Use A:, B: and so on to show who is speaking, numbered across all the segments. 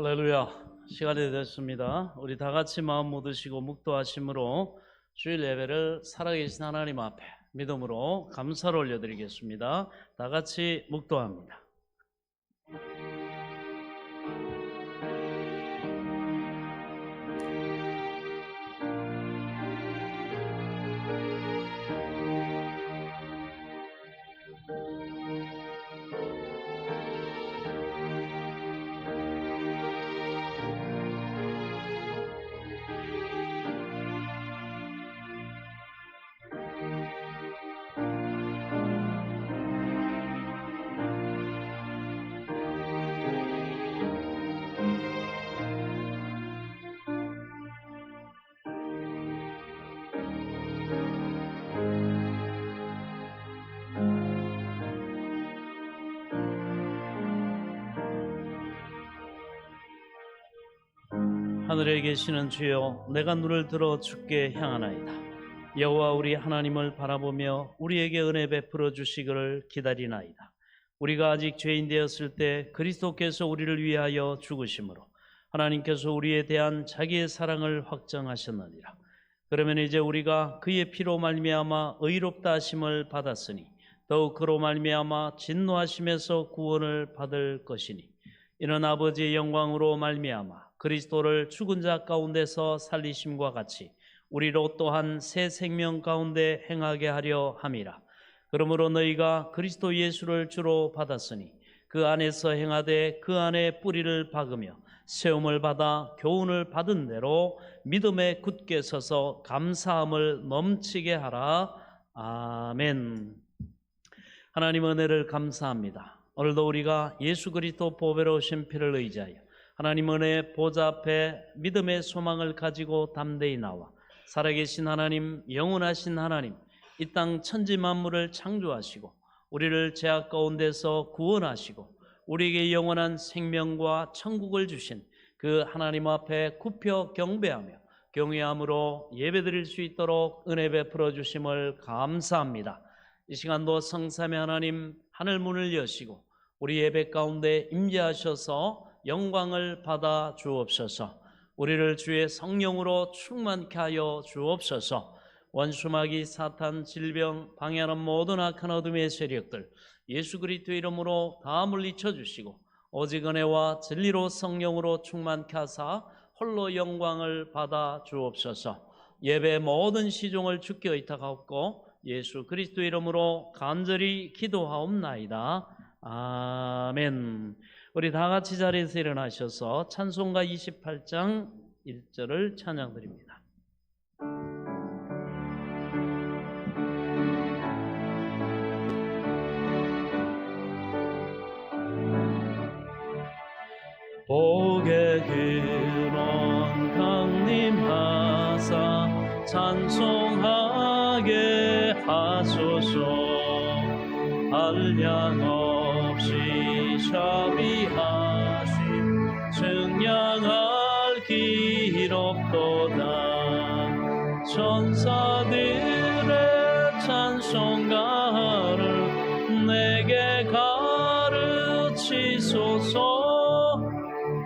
A: 할렐루야. 시간이 됐습니다. 우리 다 같이 마음 모두시고 묵도하심으로 주일 예배를 살아계신 하나님 앞에 믿음으로 감사를 올려드리겠습니다. 다 같이 묵도합니다. 하늘에 계시는 주여, 내가 눈을 들어 주께 향하나이다. 여호와 우리 하나님을 바라보며 우리에게 은혜 베풀어 주시기를 기다리나이다. 우리가 아직 죄인 되었을 때 그리스도께서 우리를 위하여 죽으심으로 하나님께서 우리에 대한 자기의 사랑을 확정하셨느니라. 그러면 이제 우리가 그의 피로 말미암아 의롭다 하심을 받았으니 더욱 그로 말미암아 진노하심에서 구원을 받을 것이니, 이는 아버지의 영광으로 말미암아 그리스도를 죽은 자 가운데서 살리심과 같이 우리로 또한 새 생명 가운데 행하게 하려 함이라. 그러므로 너희가 그리스도 예수를 주로 받았으니 그 안에서 행하되 그 안에 뿌리를 박으며 세움을 받아 교훈을 받은 대로 믿음에 굳게 서서 감사함을 넘치게 하라. 아멘. 하나님 은혜를 감사합니다. 오늘도 우리가 예수 그리스도 보배로 오신 피를 의지하여 하나님 은혜의 보좌 앞에 믿음의 소망을 가지고 담대히 나와 살아계신 하나님, 영원하신 하나님, 이 땅 천지 만물을 창조하시고 우리를 죄악 가운데서 구원하시고 우리에게 영원한 생명과 천국을 주신 그 하나님 앞에 굽혀 경배하며 경외함으로 예배드릴 수 있도록 은혜 베풀어 주심을 감사합니다. 이 시간도 성삼위 하나님 하늘 문을 여시고 우리 예배 가운데 임재하셔서 영광을 받아 주옵소서. 우리를 주의 성령으로 충만케 하여 주옵소서. 원수마귀, 사탄, 질병, 방해하는 모든 악한 어둠의 세력들 예수 그리스도 이름으로 다 물리쳐 주시고 오직 은혜와 진리로 성령으로 충만케 하사 홀로 영광을 받아 주옵소서. 예배 모든 시종을 주께 의탁하옵고 예수 그리스도 이름으로 간절히 기도하옵나이다. 아멘. 우리 다 같이 자리에서 일어나셔서 찬송가 28장 1절을 찬양드립니다. 복의 근원 강림하사 찬송하게 하소서. 한량 없이 자비하심 증량할 길 없도다. 천사들의 찬송가를 내게 가르치소서.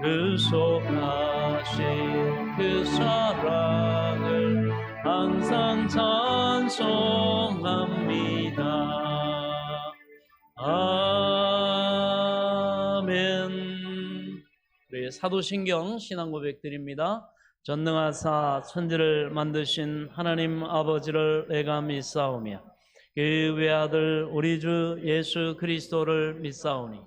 A: 그 속하신 그 사랑을 항상 찬송합니다. 아멘. 우리 사도신경 신앙고백 드립니다. 전능하사 천지를 만드신 하나님 아버지를 내가 믿사오며 그 외아들 우리 주 예수 그리스도를 믿사오니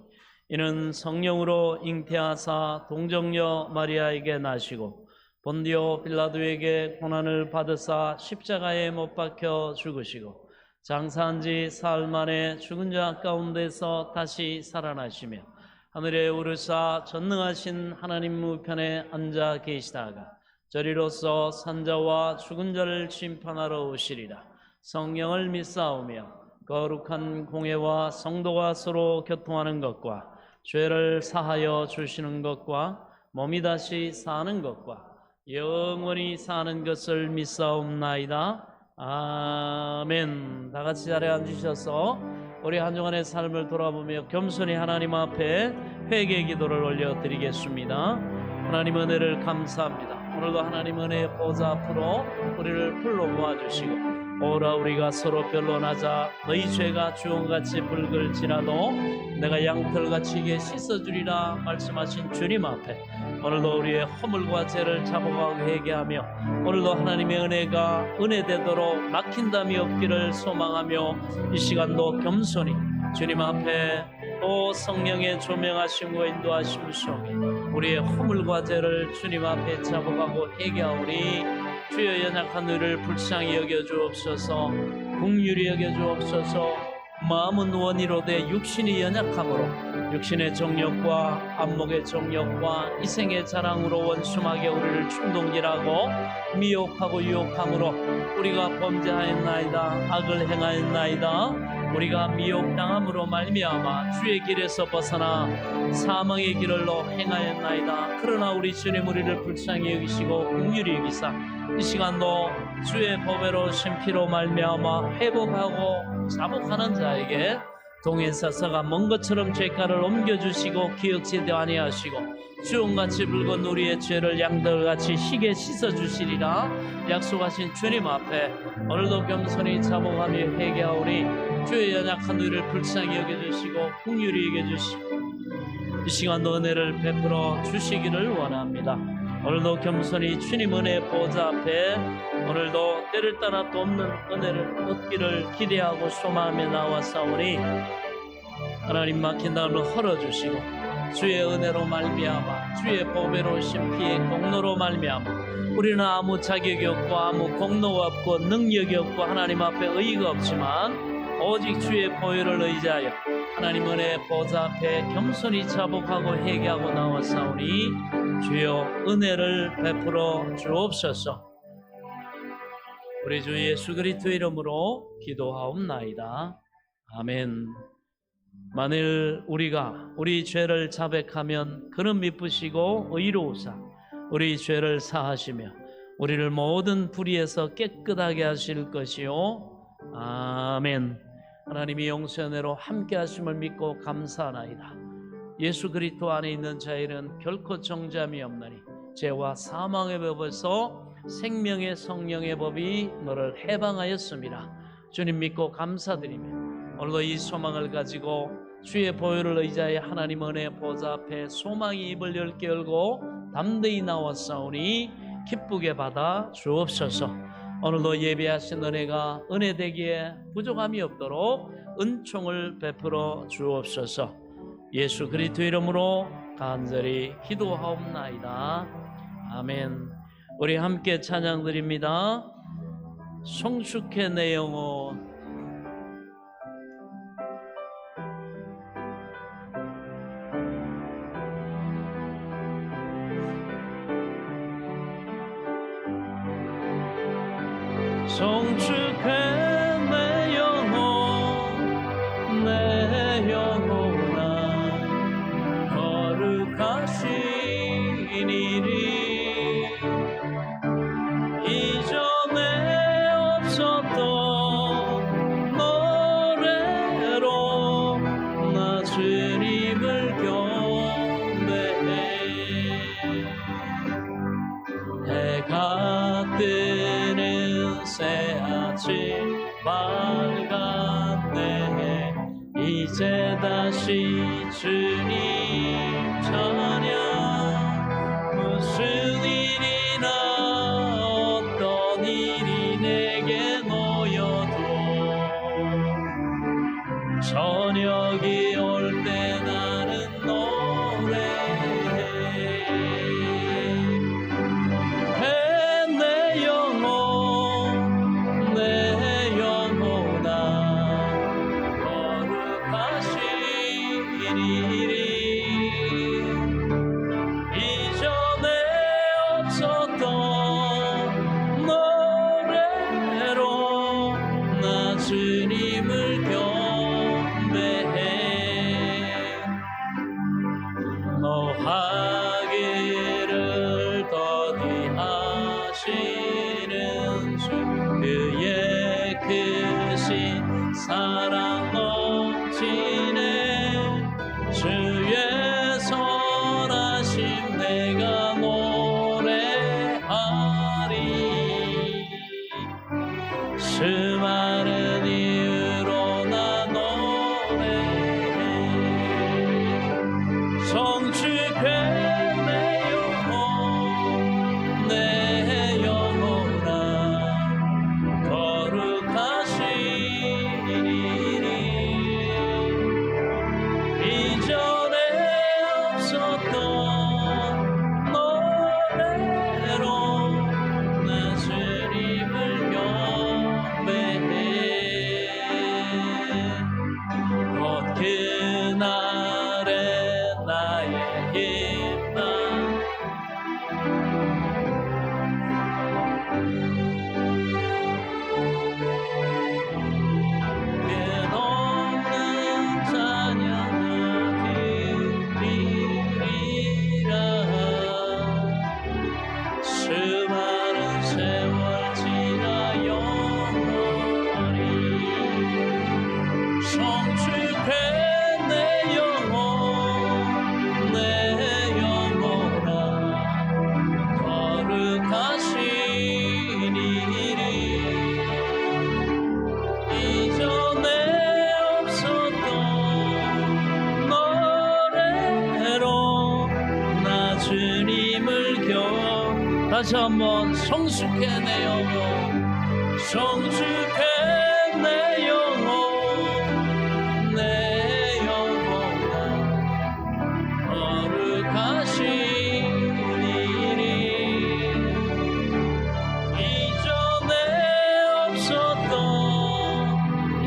A: 이는 성령으로 잉태하사 동정녀 마리아에게 나시고 본디오 빌라도에게 고난을 받으사 십자가에 못 박혀 죽으시고 장사한 지 사흘 만에 죽은 자 가운데서 다시 살아나시며 하늘에 오르사 전능하신 하나님 우편에 앉아 계시다가 저리로서 산자와 죽은 자를 심판하러 오시리라. 성령을 믿사오며 거룩한 공회와 성도가 서로 교통하는 것과 죄를 사하여 주시는 것과 몸이 다시 사는 것과 영원히 사는 것을 믿사옵나이다. 아멘. 다 같이 자리에 앉으셔서 우리 한 주간의 삶을 돌아보며 겸손히 하나님 앞에 회개 기도를 올려드리겠습니다. 하나님 은혜를 감사합니다. 오늘도 하나님 은혜의 보좌 앞으로 우리를 불러 모아주시고 오라 우리가 서로 변론하자. 너희 죄가 주홍같이 붉을지라도 내가 양털같이 이게 씻어주리라 말씀하신 주님 앞에 오늘도 우리의 허물과 죄를 자복하고 회개하며 오늘도 하나님의 은혜가 은혜되도록 막힌담이 없기를 소망하며 이 시간도 겸손히 주님 앞에 또 성령의 조명하심과 인도하심 속에 우리의 허물과 죄를 주님 앞에 자복하고 회개하오니 주여 연약한 우리를 불쌍히 여겨주옵소서. 긍휼히 여겨주옵소서. 마음은 원이로되 육신이 연약함으로 육신의 정욕과 안목의 정욕과 이생의 자랑으로 원수하게 우리를 충동질하고 미혹하고 유혹함으로 우리가 범죄하였나이다. 악을 행하였나이다. 우리가 미혹당함으로 말미암아 주의 길에서 벗어나 사망의 길로 행하였나이다. 그러나 우리 주님 우리를 불쌍히 여기시고 긍휼히 여기사 이 시간도 주의 보배로 심피로 말미암아 회복하고 자복하는 자에게 동해사사가 먼 것처럼 죄가를 옮겨주시고 기억지도 아니하시고 주홍같이 붉은 우리의 죄를 양털같이 희게 씻어주시리라 약속하신 주님 앞에 오늘도 겸손히 자복하며 회개하오니 주의 연약한 우리를 불쌍히 여겨주시고 긍휼히 여겨주시고 이 시간도 은혜를 베풀어 주시기를 원합니다. 오늘도 겸손히 주님 은혜 보좌 앞에 오늘도 때를 따라 또 없는 은혜를 얻기를 기대하고 소망하며 나와사오니 하나님 막힌 dar을 헐어주시고 주의 은혜로 말미암아 주의 보배로 심피의 공로로 말미암아 우리는 아무 자격이 없고 아무 공로가 없고 능력이 없고 하나님 앞에 의의가 없지만 오직 주의 보혈을 의지하여 하나님 은혜의 보좌 앞에 겸손히 자복하고 회개하고 나와사오니 주여 은혜를 베풀어 주옵소서. 우리 주 예수 그리스도 이름으로 기도하옵나이다. 아멘. 만일 우리가 우리 죄를 자백하면 그는 미쁘시고 의로우사 우리 죄를 사하시며 우리를 모든 불의에서 깨끗하게 하실 것이요. 아멘. 하나님이 용서의 은혜로 함께 하심을 믿고 감사하나이다. 예수 그리스도 안에 있는 자에는 결코 정죄함이 없나니 죄와 사망의 법에서 생명의 성령의 법이 너를 해방하였습니다. 주님 믿고 감사드리며 오늘도 이 소망을 가지고 주의 보혈을 의지하여 하나님 은혜의 보좌 앞에 소망의 입을 열게 열고 담대히 나왔사오니 기쁘게 받아 주옵소서. 오늘도 예배하신 은혜가 은혜되기에 부족함이 없도록 은총을 베풀어 주옵소서. 예수 그리스도 이름으로 간절히 기도하옵나이다. 아멘. 우리 함께 찬양 드립니다. 성숙해 내 영혼. 성축해 내 영혼 내 영혼아 거룩하신 이리 이전에 없었던 노래로 나 주님을 경배해 해가 뜨는 새아침 밝았네 이제 다시 주님 찬양 무슨 일이나 어떤 일이 내게 놓여도 저녁이 올 때 나는 노래해 내 영혼 내 영혼아 거룩하신 이리 이전에 없었던 노래로 나 주님을 경배해 노하기를 더디하시는 주 그의 크신 사랑 넘치네 주 다시 한번 성숙해 내 영혼, 성숙해 내 영혼, 내 영혼아 거룩하시니니. 이전에 없었던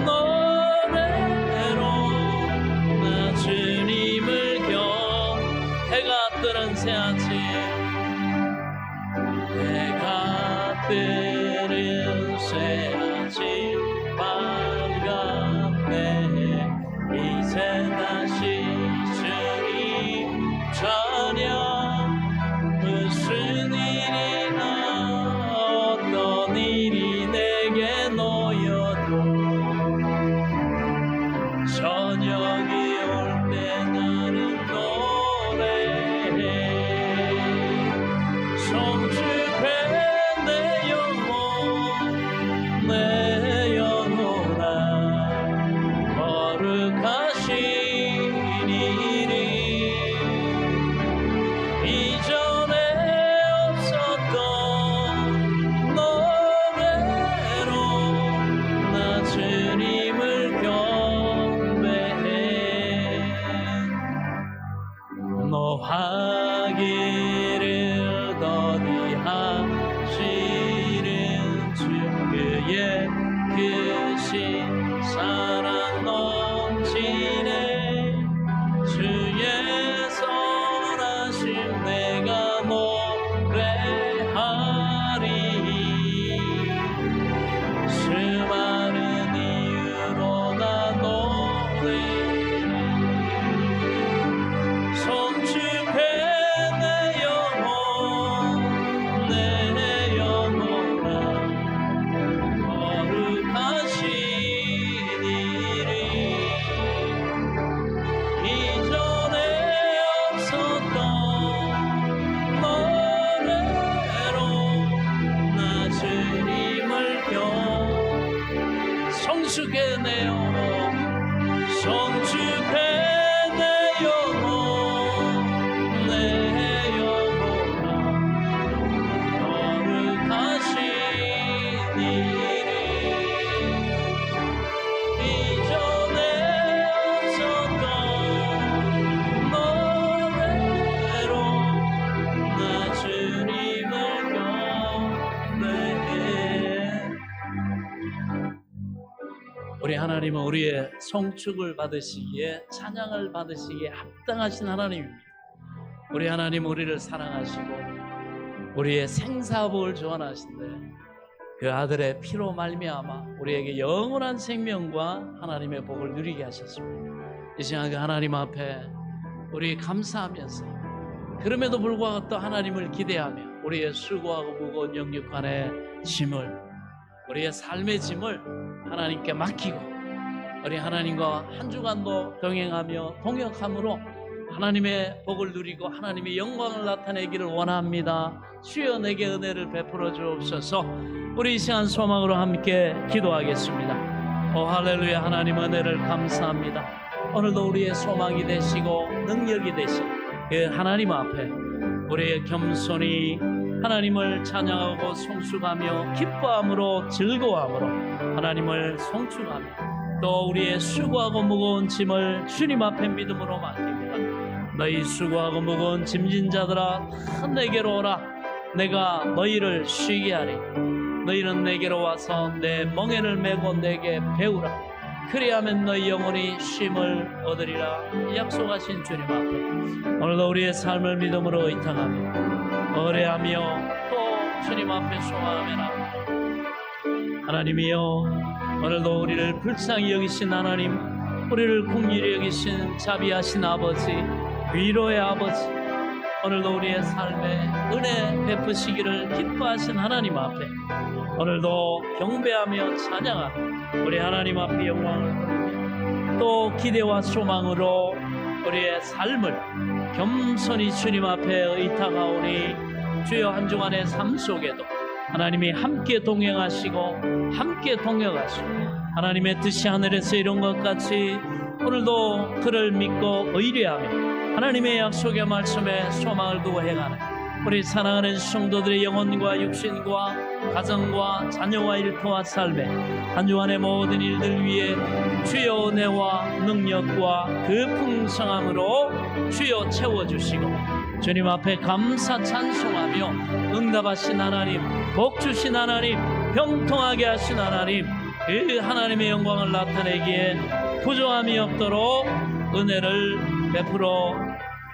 A: 노래로 나 주님을 해가 뜨는 새아침, 해가 뜨는 새아침 반갑네. 이제 다시 주님 찬양. 무슨 일이나 어떤 일이 내게 놓여도 저녁이 올 때 나는 노래해. 성숙해 내 영혼, 내 영혼아 거룩하시니니. 이전에 없었던 노래로 나 주님을 경배해. 노하기를 더디하시는 주 그의 크신 사랑 넘치네. 주의 선하심 내가 노래하리. 수많은 이유로 나 노래해. 성축해 내 영혼, 내 영혼아 거룩하시니니. 이전에 없었던 노래로 나 주님을 성축해 내 영혼, 성축해 내 영혼, 내 영혼아 거룩하시니니. 이전에 없었던 노래로 나 주님을 경배해. 우리 하나님은 우리의 성축을 받으시기에, 찬양을 받으시기에 합당하신 하나님입니다. 우리 하나님 우리를 사랑하시고 우리의 생사복을 주관하신데 그 아들의 피로 말미암아 우리에게 영원한 생명과 하나님의 복을 누리게 하셨습니다. 이 시간 그 하나님 앞에 우리 감사하면서, 그럼에도 불구하고 또 하나님을 기대하며 우리의 수고하고 무거운 영육간의 짐을, 우리의 삶의 짐을 하나님께 맡기고 우리 하나님과 한 주간도 동행하며 동역함으로 하나님의 복을 누리고 하나님의 영광을 나타내기를 원합니다. 주여 내게 은혜를 베풀어 주옵소서. 우리 이 시간 소망으로 함께 기도하겠습니다. 오 할렐루야. 하나님 은혜를 감사합니다. 오늘도 우리의 소망이 되시고 능력이 되신 그 하나님 앞에 우리의 겸손히 하나님을 찬양하고 송축하며 기뻐함으로 즐거워함으로 하나님을 송축하며 또 우리의 수고하고 무거운 짐을 주님 앞에 믿음으로 맡깁니다. 너희 수고하고 무거운 짐진 자들아 다 내게로 오라. 내가 너희를 쉬게 하리. 너희는 내게로 와서 내 멍에를 메고 내게 배우라. 그리하면 너희 영혼이 쉼을 얻으리라. 약속하신 주님 앞에 오늘도 우리의 삶을 믿음으로 의탁하며 의뢰하며 또 주님 앞에 소망하며 나아갑니다. 하나님이여, 오늘도 우리를 불쌍히 여기신 하나님, 우리를 긍휼히 여기신 자비하신 아버지, 위로의 아버지, 오늘도 우리의 삶에 은혜 베푸시기를 기뻐하신 하나님 앞에 오늘도 경배하며 찬양하며 우리 하나님 앞에 영광을 돌리며 또 기대와 소망으로 우리의 삶을 겸손히 주님 앞에 의탁하오니 주여 한 주간의 삶 속에도 하나님이 함께 동행하시고 함께 동역하시고 하나님의 뜻이 하늘에서 이룬 것 같이 오늘도 그를 믿고 의뢰하며 하나님의 약속의 말씀에 소망을 두고 행하는 우리 사랑하는 성도들의 영혼과 육신과 가정과 자녀와 일터와 삶에 한 주간의 모든 일들 위해 주여 은혜와 능력과 그 풍성함으로 주여 채워주시고 주님 앞에 감사 찬송하며 응답하신 하나님, 복 주신 하나님, 형통하게 하신 하나님, 그 하나님의 영광을 나타내기에 부족함이 없도록 은혜를 베풀어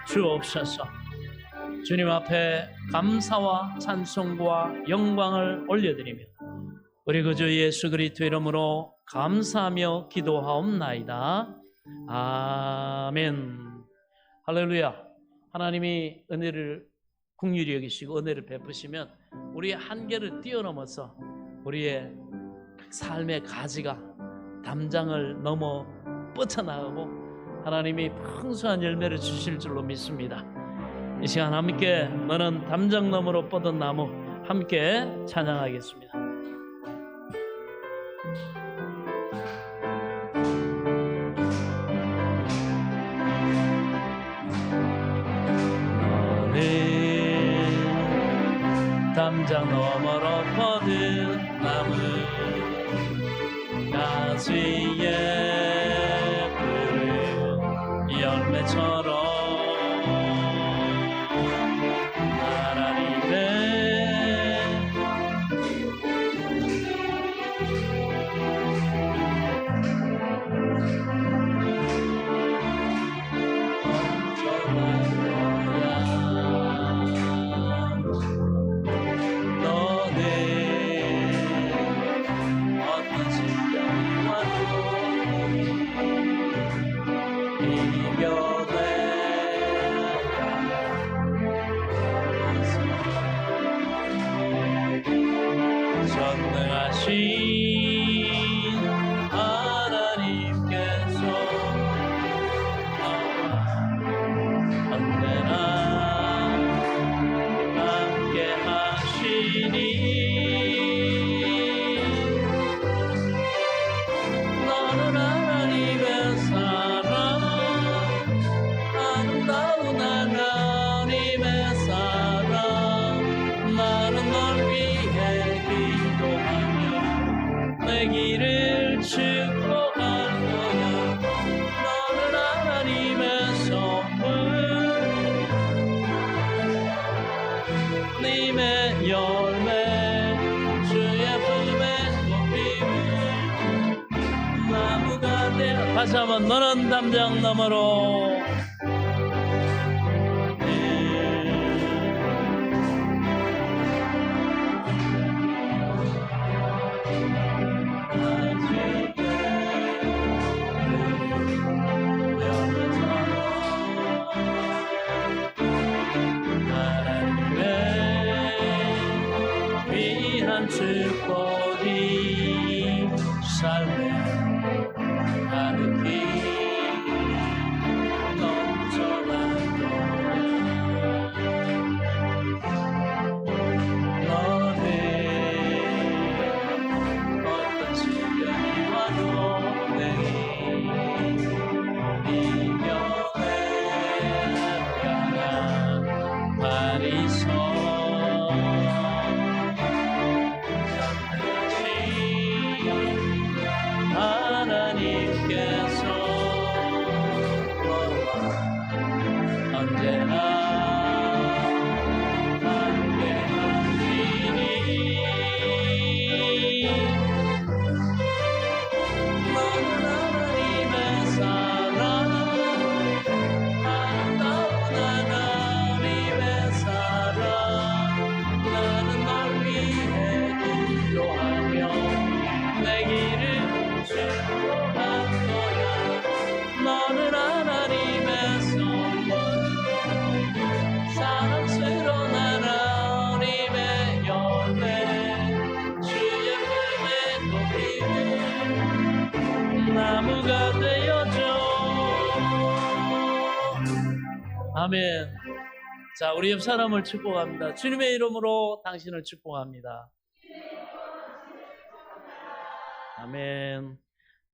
A: 주옵소서. 주님 앞에 감사와 찬송과 영광을 올려드리며 우리 구주 예수 그리스도 이름으로 감사하며 기도하옵나이다. 아멘. 할렐루야. 하나님이 은혜를 긍휼히 여기시고 은혜를 베푸시면 우리의 한계를 뛰어넘어서 우리의 삶의 가지가 담장을 넘어 뻗쳐나가고 하나님이 풍성한 열매를 주실 줄로 믿습니다. 이 시간 함께 너는 담장 너머로 뻗은 나무 함께 찬양하겠습니다. 너는 담장 너머로 뻗은 나무 가지에 푸른 열매처럼 다시 한번 너는 담장 너머로 하나님의 위한 축복이 삶에 가득히 넘쳐난 너는 어떤 시련이 와도 내게 이겨내 파리서 아멘. 자, 우리 옆 사람을 축복합니다. 주님의 이름으로 당신을 축복합니다. 아멘.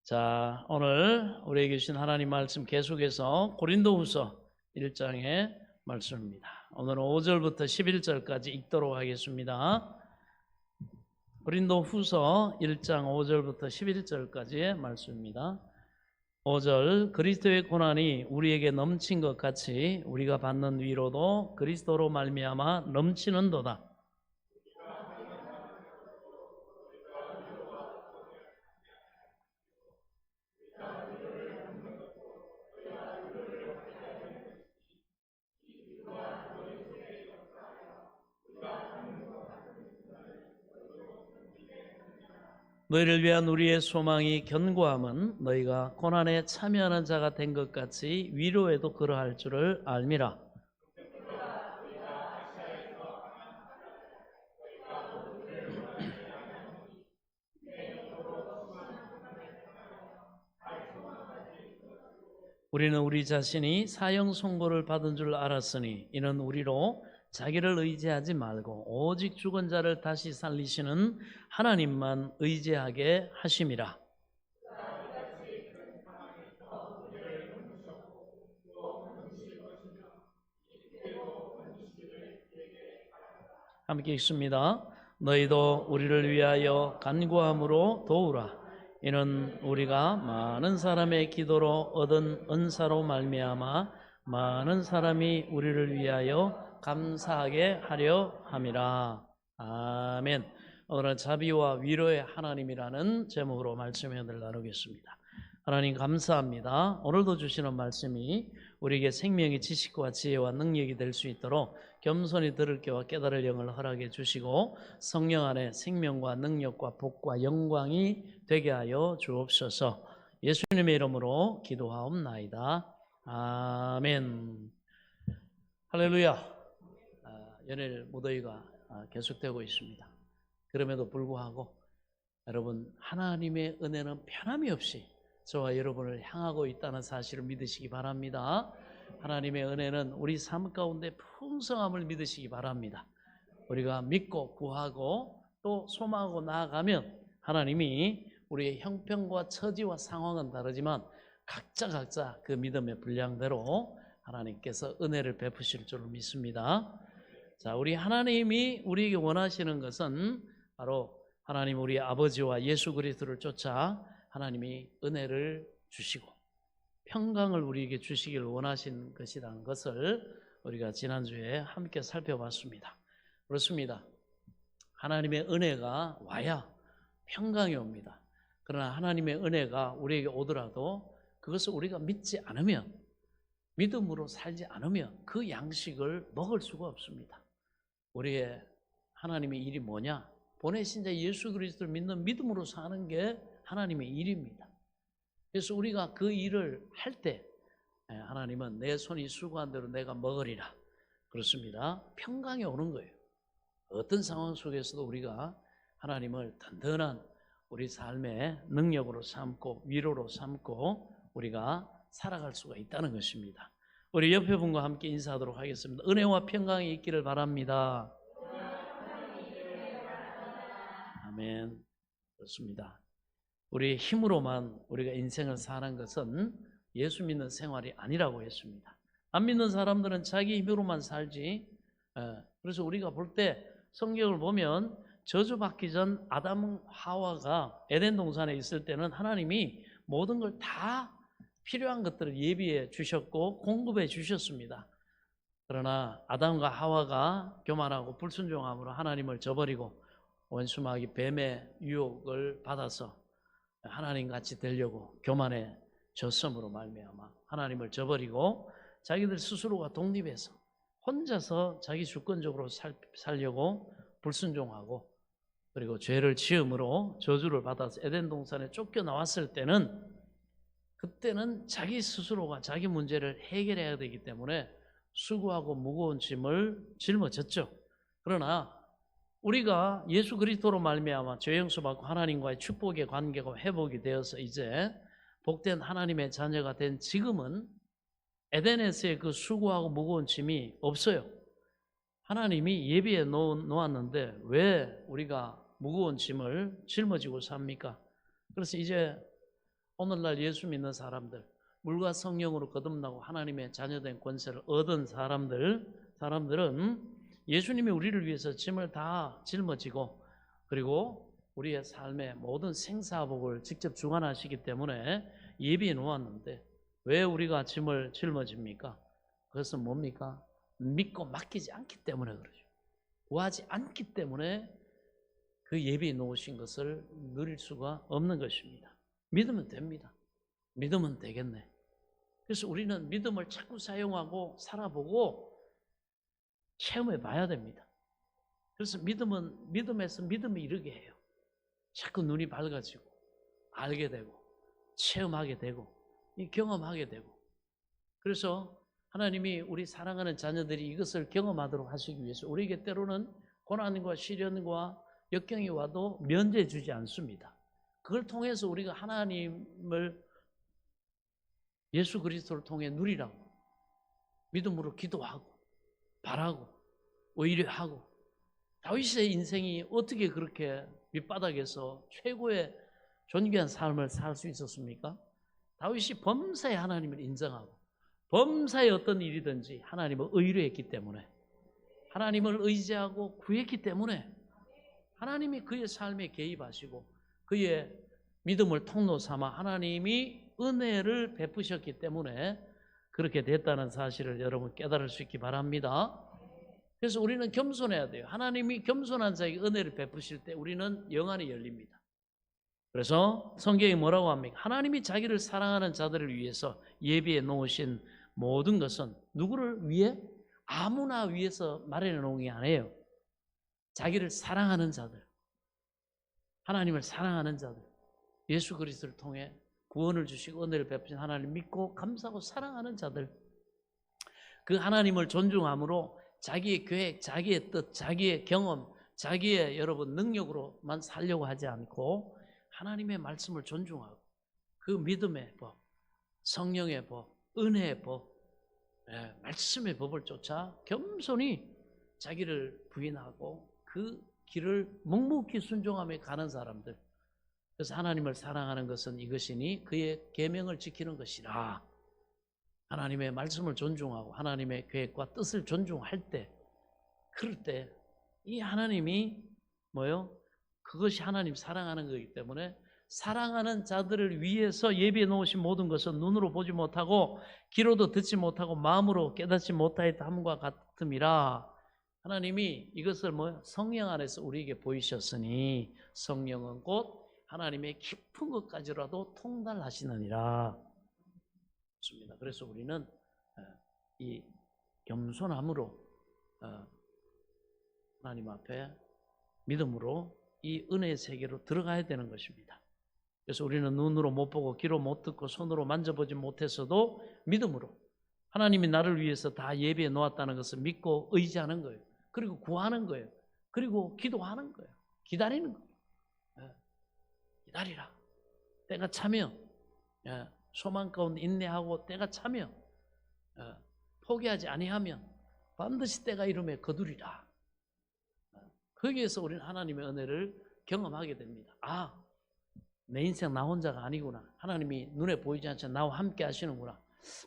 A: 자, 오늘 우리에게 주신 하나님 말씀 계속해서 고린도후서 1장의 말씀입니다. 오늘은 5절부터 11절까지 읽도록 하겠습니다. 고린도후서 1장 5절부터 11절까지의 말씀입니다. 5절 그리스도의 고난이 우리에게 넘친 것 같이 우리가 받는 위로도 그리스도로 말미암아 넘치는도다. 너희를 위한 우리의 소망이 견고함은 너희가 고난에 참여하는 자가 된 것 같이 위로에도 그러할 줄을 알미라. 우리는 우리 자신이 사형 선고를 받은 줄 알았으니 이는 우리로 자기를 의지하지 말고 오직 죽은 자를 다시 살리시는 하나님만 의지하게 하심이라. 함께 읽습니다. 너희도 우리를 위하여 간구함으로 도우라. 이는 우리가 많은 사람의 기도로 얻은 은사로 말미암아 많은 사람이 우리를 위하여 감사하게 하려 함이라. 아멘. 오늘은 자비와 위로의 하나님이라는 제목으로 말씀을 나누겠습니다. 하나님 감사합니다. 오늘도 주시는 말씀이 우리에게 생명의 지식과 지혜와 능력이 될 수 있도록 겸손히 들을 겨와 깨달을 영을 허락해 주시고 성령 안에 생명과 능력과 복과 영광이 되게 하여 주옵소서. 예수님의 이름으로 기도하옵나이다. 아멘. 할렐루야. 연일 무더위가 계속되고 있습니다. 그럼에도 불구하고 여러분 하나님의 은혜는 변함이 없이 저와 여러분을 향하고 있다는 사실을 믿으시기 바랍니다. 하나님의 은혜는 우리 삶 가운데 풍성함을 믿으시기 바랍니다. 우리가 믿고 구하고 또 소망하고 나아가면 하나님이 우리의 형편과 처지와 상황은 다르지만 각자 그 믿음의 분량대로 하나님께서 은혜를 베푸실 줄 믿습니다. 자, 우리 하나님이 우리에게 원하시는 것은 바로 하나님 우리 아버지와 예수 그리스도를 쫓아 하나님이 은혜를 주시고 평강을 우리에게 주시기를 원하신 것이라는 것을 우리가 지난주에 함께 살펴봤습니다. 그렇습니다. 하나님의 은혜가 와야 평강이 옵니다. 그러나 하나님의 은혜가 우리에게 오더라도 그것을 우리가 믿지 않으면, 믿음으로 살지 않으면 그 양식을 먹을 수가 없습니다. 우리의 하나님의 일이 뭐냐? 보내신 자 예수 그리스도를 믿는 믿음으로 사는 게 하나님의 일입니다. 그래서 우리가 그 일을 할 때 하나님은 내 손이 수고한 대로 내가 먹으리라. 그렇습니다. 평강이 오는 거예요. 어떤 상황 속에서도 우리가 하나님을 든든한 우리 삶의 능력으로 삼고 위로로 삼고 우리가 살아갈 수가 있다는 것입니다. 우리 옆에 분과 함께 인사하도록 하겠습니다. 은혜와 평강이 있기를 바랍니다. 아멘. 그렇습니다. 우리의 힘으로만 우리가 인생을 사는 것은 예수 믿는 생활이 아니라고 했습니다. 안 믿는 사람들은 자기 힘으로만 살지. 그래서 우리가 볼 때 성경을 보면 저주받기 전 아담 하와가 에덴 동산에 있을 때는 하나님이 모든 걸 다 필요한 것들을 예비해 주셨고 공급해 주셨습니다. 그러나 아담과 하와가 교만하고 불순종함으로 하나님을 저버리고 원수마귀 뱀의 유혹을 받아서 하나님같이 되려고 교만해졌음으로 말미암아 하나님을 저버리고 자기들 스스로가 독립해서 혼자서 자기 주권적으로 살려고 불순종하고 그리고 죄를 지음으로 저주를 받아서 에덴 동산에 쫓겨나왔을 때는 그때는 자기 스스로가 자기 문제를 해결해야 되기 때문에 수고하고 무거운 짐을 짊어졌죠. 그러나 우리가 예수 그리스도로 말미암아 죄 용서받고 하나님과의 축복의 관계가 회복이 되어서 이제 복된 하나님의 자녀가 된 지금은 에덴에서의 그 수고하고 무거운 짐이 없어요. 하나님이 예비해 놓았는데 왜 우리가 무거운 짐을 짊어지고 삽니까? 그래서 이제 오늘날 예수 믿는 사람들, 물과 성령으로 거듭나고 하나님의 자녀된 권세를 얻은 사람들 사람들은 예수님이 우리를 위해서 짐을 다 짊어지고 그리고 우리의 삶의 모든 생사복을 직접 주관하시기 때문에 예비해 놓았는데 왜 우리가 짐을 짊어집니까? 그것은 뭡니까? 믿고 맡기지 않기 때문에 그러죠. 구하지 않기 때문에 그 예비해 놓으신 것을 누릴 수가 없는 것입니다. 믿으면 됩니다. 믿으면 되겠네. 그래서 우리는 믿음을 자꾸 사용하고 살아보고 체험해 봐야 됩니다. 그래서 믿음은 믿음에서 믿음이 이르게 해요. 자꾸 눈이 밝아지고 알게 되고 체험하게 되고 경험하게 되고 그래서 하나님이 우리 사랑하는 자녀들이 이것을 경험하도록 하시기 위해서 우리에게 때로는 고난과 시련과 역경이 와도 면제해 주지 않습니다. 그걸 통해서 우리가 하나님을 예수 그리스도를 통해 누리라고 믿음으로 기도하고 바라고 의뢰하고 다윗의 인생이 어떻게 그렇게 밑바닥에서 최고의 존귀한 삶을 살 수 있었습니까? 다윗이 범사에 하나님을 인정하고 범사에 어떤 일이든지 하나님을 의뢰했기 때문에 하나님을 의지하고 구했기 때문에 하나님이 그의 삶에 개입하시고 그의 믿음을 통로 삼아 하나님이 은혜를 베푸셨기 때문에 그렇게 됐다는 사실을 여러분 깨달을 수 있기 바랍니다. 그래서 우리는 겸손해야 돼요. 하나님이 겸손한 자에게 은혜를 베푸실 때 우리는 영안이 열립니다. 그래서 성경이 뭐라고 합니까? 하나님이 자기를 사랑하는 자들을 위해서 예비해 놓으신 모든 것은 누구를 위해? 아무나 위해서 마련해 놓은 게 아니에요. 자기를 사랑하는 자들, 하나님을 사랑하는 자들, 예수 그리스도를 통해 구원을 주시고 은혜를 베푸신 하나님 믿고 감사하고 사랑하는 자들, 그 하나님을 존중함으로 자기의 계획, 자기의 뜻, 자기의 경험, 자기의 여러분 능력으로만 살려고 하지 않고 하나님의 말씀을 존중하고 그 믿음의 법, 성령의 법, 은혜의 법, 말씀의 법을 쫓아 겸손히 자기를 부인하고 그 길을 묵묵히 순종하며 가는 사람들. 그래서 하나님을 사랑하는 것은 이것이니 그의 계명을 지키는 것이라. 하나님의 말씀을 존중하고 하나님의 계획과 뜻을 존중할 때, 그럴 때 이 하나님이 뭐요? 그것이 하나님 사랑하는 거기 때문에 사랑하는 자들을 위해서 예비해 놓으신 모든 것은 눈으로 보지 못하고 귀로도 듣지 못하고 마음으로 깨닫지 못하였다 함과 같음이라. 하나님이 이것을 성령 안에서 우리에게 보이셨으니 성령은 곧 하나님의 깊은 것까지라도 통달하시느니라. 좋습니다. 그래서 우리는 이 겸손함으로 하나님 앞에 믿음으로 이 은혜의 세계로 들어가야 되는 것입니다. 그래서 우리는 눈으로 못 보고 귀로 못 듣고 손으로 만져보지 못했어도 믿음으로 하나님이 나를 위해서 다 예비해 놓았다는 것을 믿고 의지하는 거예요. 그리고 구하는 거예요. 그리고 기도하는 거예요. 기다리는 거예요. 기다리라. 때가 차면 소망 가운데 인내하고 때가 차면 포기하지 아니하면 반드시 때가 이름에 거두리라. 거기에서 우리는 하나님의 은혜를 경험하게 됩니다. 아, 내 인생 나 혼자가 아니구나. 하나님이 눈에 보이지 않지만 나와 함께 하시는구나.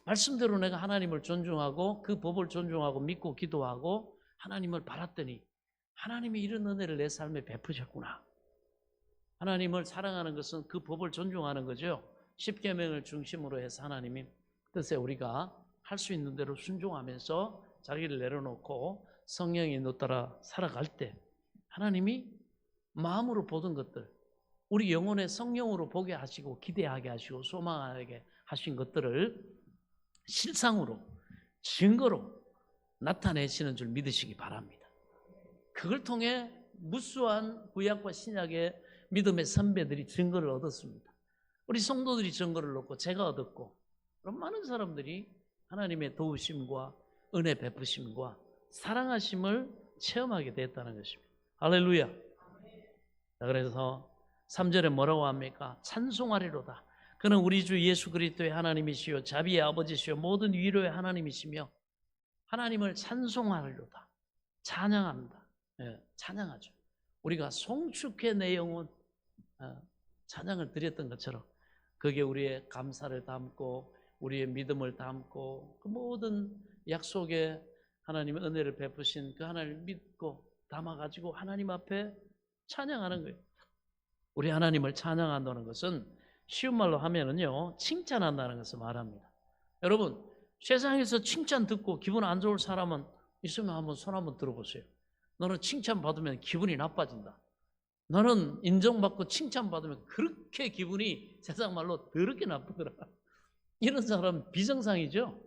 A: 말씀대로 내가 하나님을 존중하고 그 법을 존중하고 믿고 기도하고 하나님을 바랐더니 하나님이 이런 은혜를 내 삶에 베푸셨구나. 하나님을 사랑하는 것은 그 법을 존중하는 거죠. 십계명을 중심으로 해서 하나님이 뜻에 우리가 할 수 있는 대로 순종하면서 자기를 내려놓고 성령의 인도 따라 살아갈 때 하나님이 마음으로 보던 것들, 우리 영혼의 성령으로 보게 하시고 기대하게 하시고 소망하게 하신 것들을 실상으로 증거로 나타내시는 줄 믿으시기 바랍니다. 그걸 통해 무수한 구약과 신약의 믿음의 선배들이 증거를 얻었습니다. 우리 성도들이 증거를 얻고 제가 얻었고 그런 많은 사람들이 하나님의 도우심과 은혜 베푸심과 사랑하심을 체험하게 됐다는 것입니다. 할렐루야. 자, 그래서 3절에 뭐라고 합니까? 찬송하리로다. 그는 우리 주 예수 그리스도의 하나님이시요 자비의 아버지시요 모든 위로의 하나님이시며 하나님을 찬송하리로다. 찬양합니다. 찬양하죠. 우리가 송축해 내 영혼 찬양을 드렸던 것처럼 거기에 우리의 감사를 담고 우리의 믿음을 담고 그 모든 약속의 하나님의 은혜를 베푸신 그 하나님을 믿고 담아가지고 하나님 앞에 찬양하는 거예요. 우리 하나님을 찬양한다는 것은 쉬운 말로 하면은요, 칭찬한다는 것을 말합니다. 여러분, 세상에서 칭찬 듣고 기분 안 좋을 사람은 있으면 한번 손 한번 들어보세요. 너는 칭찬 받으면 기분이 나빠진다. 너는 인정받고 칭찬받으면 그렇게 기분이 세상 말로 더럽게 나쁘더라. 이런 사람은 비정상이죠.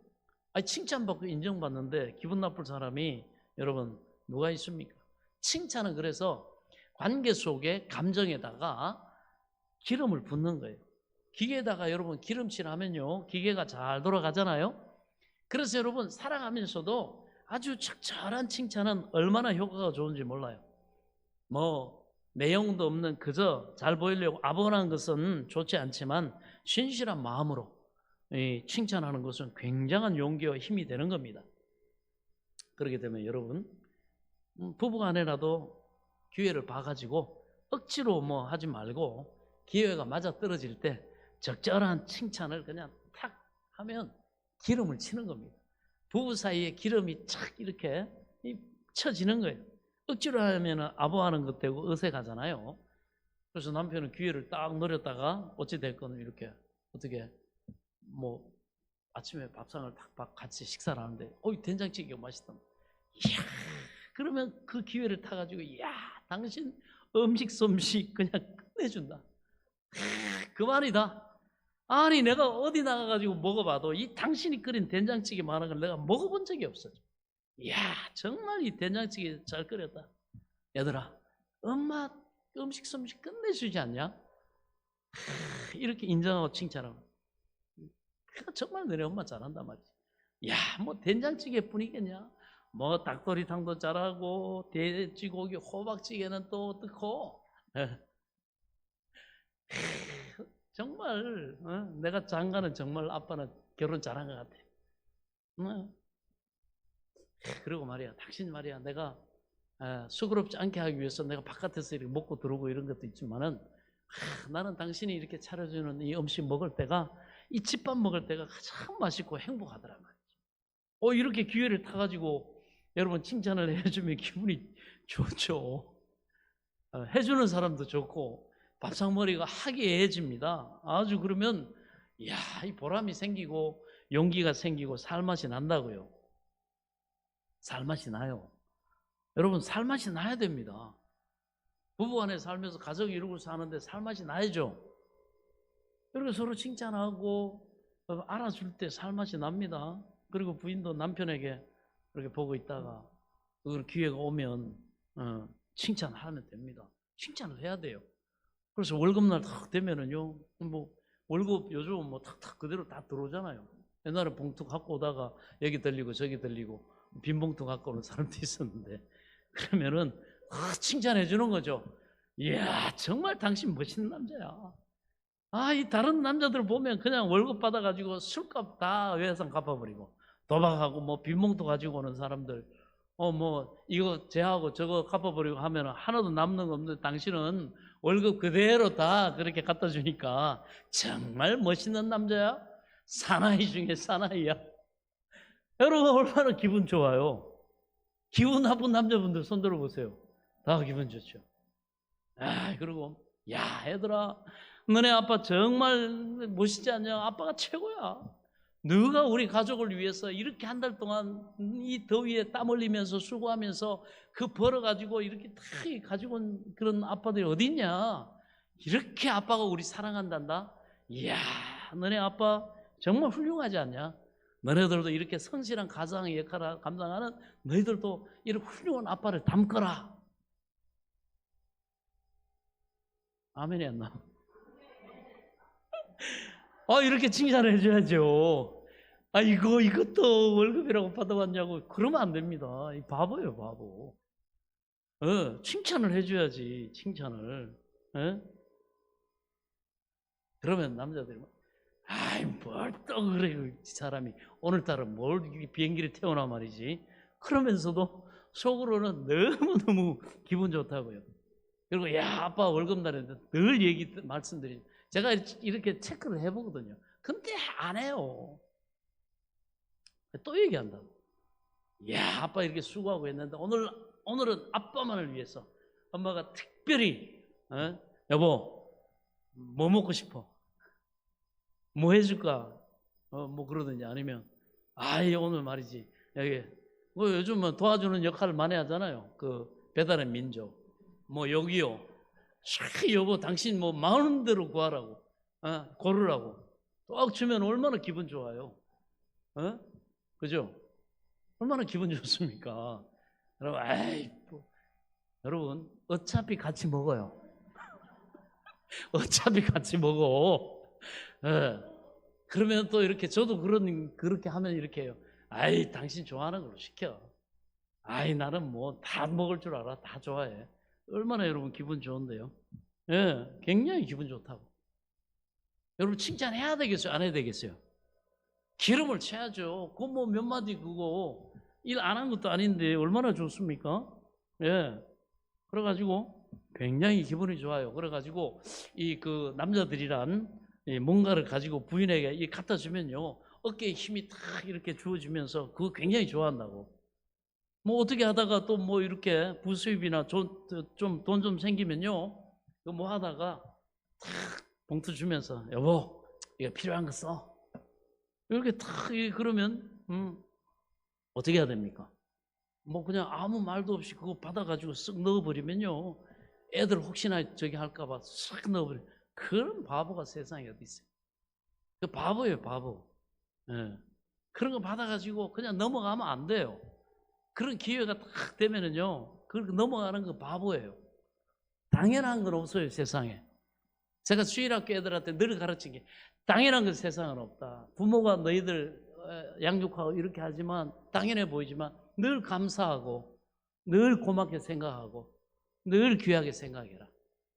A: 아니, 칭찬받고 인정받는데 기분 나쁠 사람이 여러분 누가 있습니까? 칭찬은 그래서 관계 속에 감정에다가 기름을 붓는 거예요. 기계에다가 여러분 기름칠하면요, 기계가 잘 돌아가잖아요. 그래서 여러분 살아가면서도 아주 적절한 칭찬은 얼마나 효과가 좋은지 몰라요. 뭐 내용도 없는 그저 잘 보이려고 아부한 것은 좋지 않지만 신실한 마음으로 칭찬하는 것은 굉장한 용기와 힘이 되는 겁니다. 그렇게 되면 여러분 부부간에라도 기회를 봐가지고 억지로 뭐 하지 말고 기회가 맞아 떨어질 때 적절한 칭찬을 그냥 탁 하면 기름을 치는 겁니다. 부부 사이에 기름이 착 이렇게 쳐지는 거예요. 억지로 하면 아부하는 것 되고 어색하잖아요. 그래서 남편은 기회를 딱 노렸다가 어찌 됐건 이렇게 어떻게 뭐 아침에 밥상을 딱 같이 식사를 하는데 된장찌개가 맛있다. 이야, 그러면 그 기회를 타가지고 이야, 당신 음식 솜씨 그냥 끝내준다. 그 말이다. 아니 내가 어디 나가가지고 먹어봐도 이 당신이 끓인 된장찌개 많은 걸 내가 먹어본 적이 없어. 이야, 정말 이 된장찌개 잘 끓였다. 얘들아, 엄마 음식 솜씨 끝내주지 않냐? 이렇게 인정하고 칭찬하고. 정말 너네 엄마 잘한단 말이지. 야, 뭐 된장찌개 뿐이겠냐? 뭐 닭도리탕도 잘하고 돼지고기 호박찌개는 또 어떻고. 정말 내가 장가는 정말 아빠는 결혼 잘한 것 같아. 그리고 말이야, 당신 말이야, 내가 수고롭지 않게 하기 위해서 내가 바깥에서 이렇게 먹고 들어오고 이런 것도 있지만은 나는 당신이 이렇게 차려주는 이 음식 먹을 때가, 이 집밥 먹을 때가 가장 맛있고 행복하더란 말이죠. 이렇게 기회를 타가지고 여러분 칭찬을 해주면 기분이 좋죠. 해주는 사람도 좋고 밥상머리가 화기애애해집니다. 아주 그러면 이야, 이 보람이 생기고 용기가 생기고 살맛이 난다고요. 살맛이 나요. 여러분 살맛이 나야 됩니다. 부부간에 살면서 가정 이루고 사는데 살맛이 나야죠. 그리고 서로 칭찬하고 알아줄 때 살맛이 납니다. 그리고 부인도 남편에게 그렇게 보고 있다가 그 기회가 오면 칭찬하면 됩니다. 칭찬을 해야 돼요. 그래서 월급날 탁 되면은요, 뭐 월급 요즘 뭐 탁탁 그대로 다 들어오잖아요. 옛날에 봉투 갖고 오다가 여기 들리고 저기 들리고 빈 봉투 갖고 오는 사람도 있었는데, 그러면은 칭찬해 주는 거죠. 이야, 정말 당신 멋있는 남자야. 이 다른 남자들 보면 그냥 월급 받아가지고 술값 다 외상 갚아버리고 도박하고 뭐 빈 봉투 가지고 오는 사람들, 뭐 이거 제하고 저거 갚아버리고 하면 하나도 남는 거 없는데 당신은 월급 그대로 다 그렇게 갖다 주니까 정말 멋있는 남자야. 사나이 중에 사나이야. 여러분 얼마나 기분 좋아요. 기분 나쁜 남자분들 손 들어보세요. 다 기분 좋죠. 그리고 야, 얘들아, 너네 아빠 정말 멋있지 않냐? 아빠가 최고야. 너가 우리 가족을 위해서 이렇게 한 달 동안 이 더위에 땀 흘리면서 수고하면서 그 벌어가지고 이렇게 다 가지고 온 그런 아빠들이 어디 있냐? 이렇게 아빠가 우리 사랑한단다. 이야, 너네 아빠 정말 훌륭하지 않냐? 너네들도 이렇게 성실한 가장의 역할을 감당하는 너희들도 이런 훌륭한 아빠를 닮거라. 아멘이 안 나와. 이렇게 칭찬을 해줘야죠. 이것도 월급이라고 받아왔냐고 그러면 안 됩니다. 이 바보예요, 바보. 칭찬을 해줘야지, 칭찬을. 그러면 남자들이 뭘 또 그래, 이 사람이 오늘따라 뭘 비행기를 태우나 말이지. 그러면서도 속으로는 너무너무 기분 좋다고요. 그리고 야, 아빠 월급날에 늘 말씀드리죠. 제가 이렇게 체크를 해보거든요. 근데 안 해요. 또 얘기한다고. 야, 아빠 이렇게 수고하고 했는데 오늘은 아빠만을 위해서 엄마가 특별히 여보 뭐 먹고 싶어? 뭐 해줄까? 뭐 그러든지 아니면 오늘 말이지 여기 뭐 요즘은 도와주는 역할을 많이 하잖아요. 그 배달의 민족 뭐 여기요. 여보 당신 뭐 마음 대로 구하라고 고르라고 딱 주면 얼마나 기분 좋아요. 그죠? 얼마나 기분 좋습니까? 여러분, 여러분 어차피 같이 먹어요. 어차피 같이 먹어. 그러면 또 이렇게 저도 그렇게 하면 이렇게 해요. 당신 좋아하는 걸로 시켜. 나는 뭐 다 먹을 줄 알아. 다 좋아해. 얼마나 여러분 기분 좋은데요? 굉장히 기분 좋다고. 여러분 칭찬해야 되겠어요? 안 해야 되겠어요? 기름을 쳐야죠. 그거 뭐 몇 마디 그거 일 안 한 것도 아닌데 얼마나 좋습니까? 그래가지고 굉장히 기분이 좋아요. 그래가지고 그 남자들이란 뭔가를 가지고 부인에게 갖다 주면요 어깨에 힘이 탁 이렇게 주어지면서 그거 굉장히 좋아한다고. 뭐 어떻게 하다가 또 뭐 이렇게 부수입이나 좀 돈 좀 생기면요 그 뭐 하다가 탁 봉투 주면서 여보 이거 필요한 거 써. 이렇게 탁 그러면 어떻게 해야 됩니까? 뭐 그냥 아무 말도 없이 그거 받아가지고 쓱 넣어버리면요 애들 혹시나 저기 할까봐 쓱 넣어버려. 그런 바보가 세상에 어디 있어요? 그 바보예요, 바보. 그런 거 받아가지고 그냥 넘어가면 안 돼요. 그런 기회가 딱 되면은요 그렇게 넘어가는 거 바보예요. 당연한 건 없어요, 세상에. 제가 주일학교 애들한테 늘 가르친 게 당연한 건 세상은 없다. 부모가 너희들 양육하고 이렇게 하지만 당연해 보이지만 늘 감사하고 늘 고맙게 생각하고 늘 귀하게 생각해라.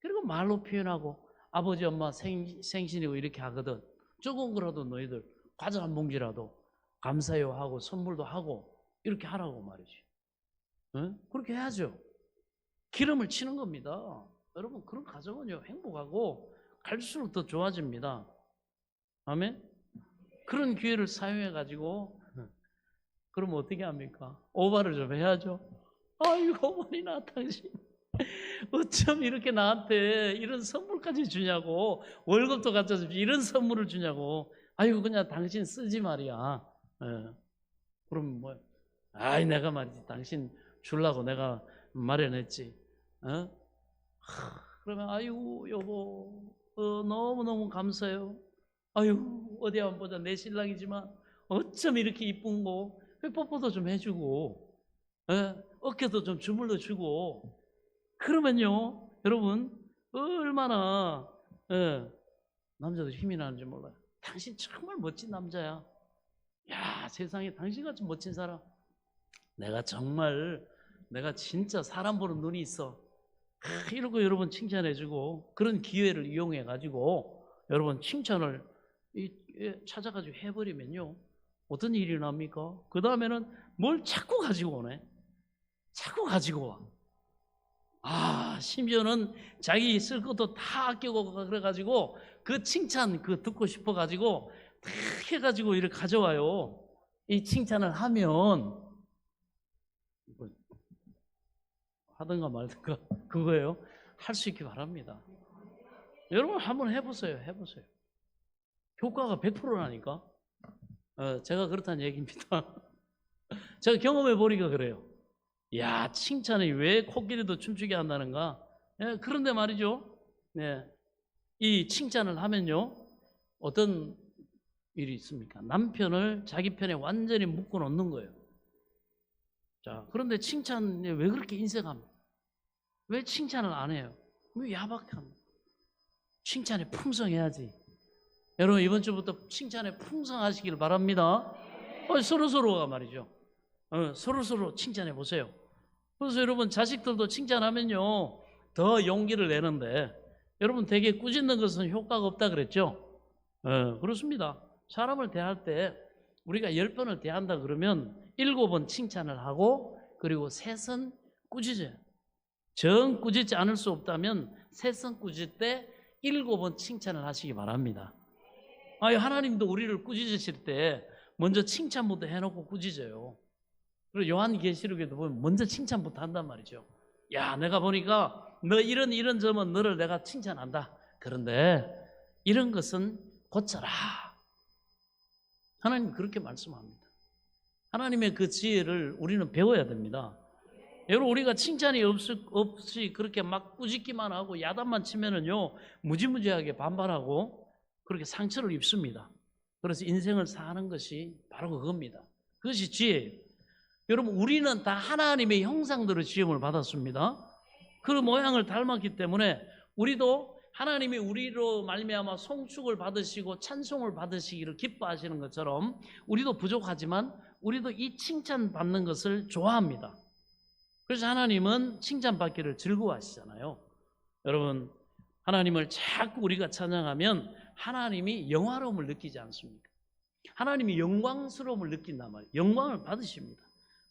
A: 그리고 말로 표현하고 아버지 엄마 생신이고 이렇게 하거든. 조금 거라도 너희들 과자 한 봉지라도 감사해요 하고 선물도 하고 이렇게 하라고 말이지. 그렇게 해야죠. 기름을 치는 겁니다. 여러분 그런 가정은요 행복하고 갈수록 더 좋아집니다. 아멘. 그런 기회를 사용해 가지고 그럼 어떻게 합니까? 오바를 좀 해야죠. 아이고 어머니나 당신 어쩜 이렇게 나한테 이런 선물까지 주냐고, 월급도 갖다 주지 이런 선물을 주냐고. 아이고 그냥 당신 쓰지 말이야. 그럼 뭐 내가 말이지 당신 주려고 내가 마련했지. 그러면 아이고 여보 너무너무 감사해요. 아유 어디 한번 보자. 내 신랑이지만 어쩜 이렇게 이쁜 거. 뽀뽀도 좀 해주고 어깨도 좀 주물러 주고. 그러면요 여러분 얼마나 남자도 힘이 나는지 몰라요. 당신 정말 멋진 남자야. 야 세상에 당신같이 멋진 사람 내가 진짜 사람 보는 눈이 있어. 이러고 여러분 칭찬해주고 그런 기회를 이용해 가지고 여러분 칭찬을 찾아가지고 해버리면요 어떤 일이 납니까? 그 다음에는 뭘 자꾸 가지고 오네. 자꾸 가지고 와. 심지어는 자기 쓸 것도 다 아끼고 그래가지고 그 칭찬 듣고 싶어가지고 다 해가지고 이렇게 가져와요. 이 칭찬을 하면 하든가 말든가 그거예요. 할 수 있기 바랍니다. 여러분 한번 해보세요. 효과가 100%라니까. 제가 그렇다는 얘기입니다. 제가 경험해 보니까 그래요. 야 칭찬이 왜 코끼리도 춤추게 한다는가. 그런데 말이죠. 이 칭찬을 하면요 어떤 일이 있습니까? 남편을 자기 편에 완전히 묶어 놓는 거예요. 자, 그런데 칭찬에 왜 그렇게 인색합니까? 왜 칭찬을 안 해요? 왜 야박합니까? 칭찬에 풍성해야지. 여러분 이번 주부터 칭찬에 풍성하시길 바랍니다. 서로서로가 말이죠. 서로서로 칭찬해 보세요. 그래서 여러분 자식들도 칭찬하면요 더 용기를 내는데 여러분 되게 꾸짖는 것은 효과가 없다 그랬죠? 그렇습니다. 사람을 대할 때 우리가 10번을 대한다 그러면 7번 칭찬을 하고 그리고 3선 꾸짖어요. 정 꾸짖지 않을 수 없다면 3선 꾸짖을 때 7번 칭찬을 하시기 바랍니다. 하나님도 우리를 꾸짖으실 때 먼저 칭찬부터 해놓고 꾸짖어요. 그리고 요한계시록에도 보면 먼저 칭찬부터 한단 말이죠. 야, 내가 보니까 너 이런 점은 너를 내가 칭찬한다. 그런데 이런 것은 고쳐라. 하나님 그렇게 말씀합니다. 하나님의 그 지혜를 우리는 배워야 됩니다. 여러분, 우리가 칭찬이 없이 그렇게 막 꾸짖기만 하고 야단만 치면은요, 무지무지하게 반발하고 그렇게 상처를 입습니다. 그래서 인생을 사는 것이 바로 그겁니다. 그것이 지혜예요. 여러분, 우리는 다 하나님의 형상대로 지음을 받았습니다. 그 모양을 닮았기 때문에 우리도 하나님이 우리로 말미암아 송축을 받으시고 찬송을 받으시기를 기뻐하시는 것처럼 우리도 부족하지만 우리도 이 칭찬받는 것을 좋아합니다. 그래서 하나님은 칭찬받기를 즐거워하시잖아요. 여러분, 하나님을 자꾸 우리가 찬양하면 하나님이 영화로움을 느끼지 않습니까? 하나님이 영광스러움을 느낀단 말이에요. 영광을 받으십니다.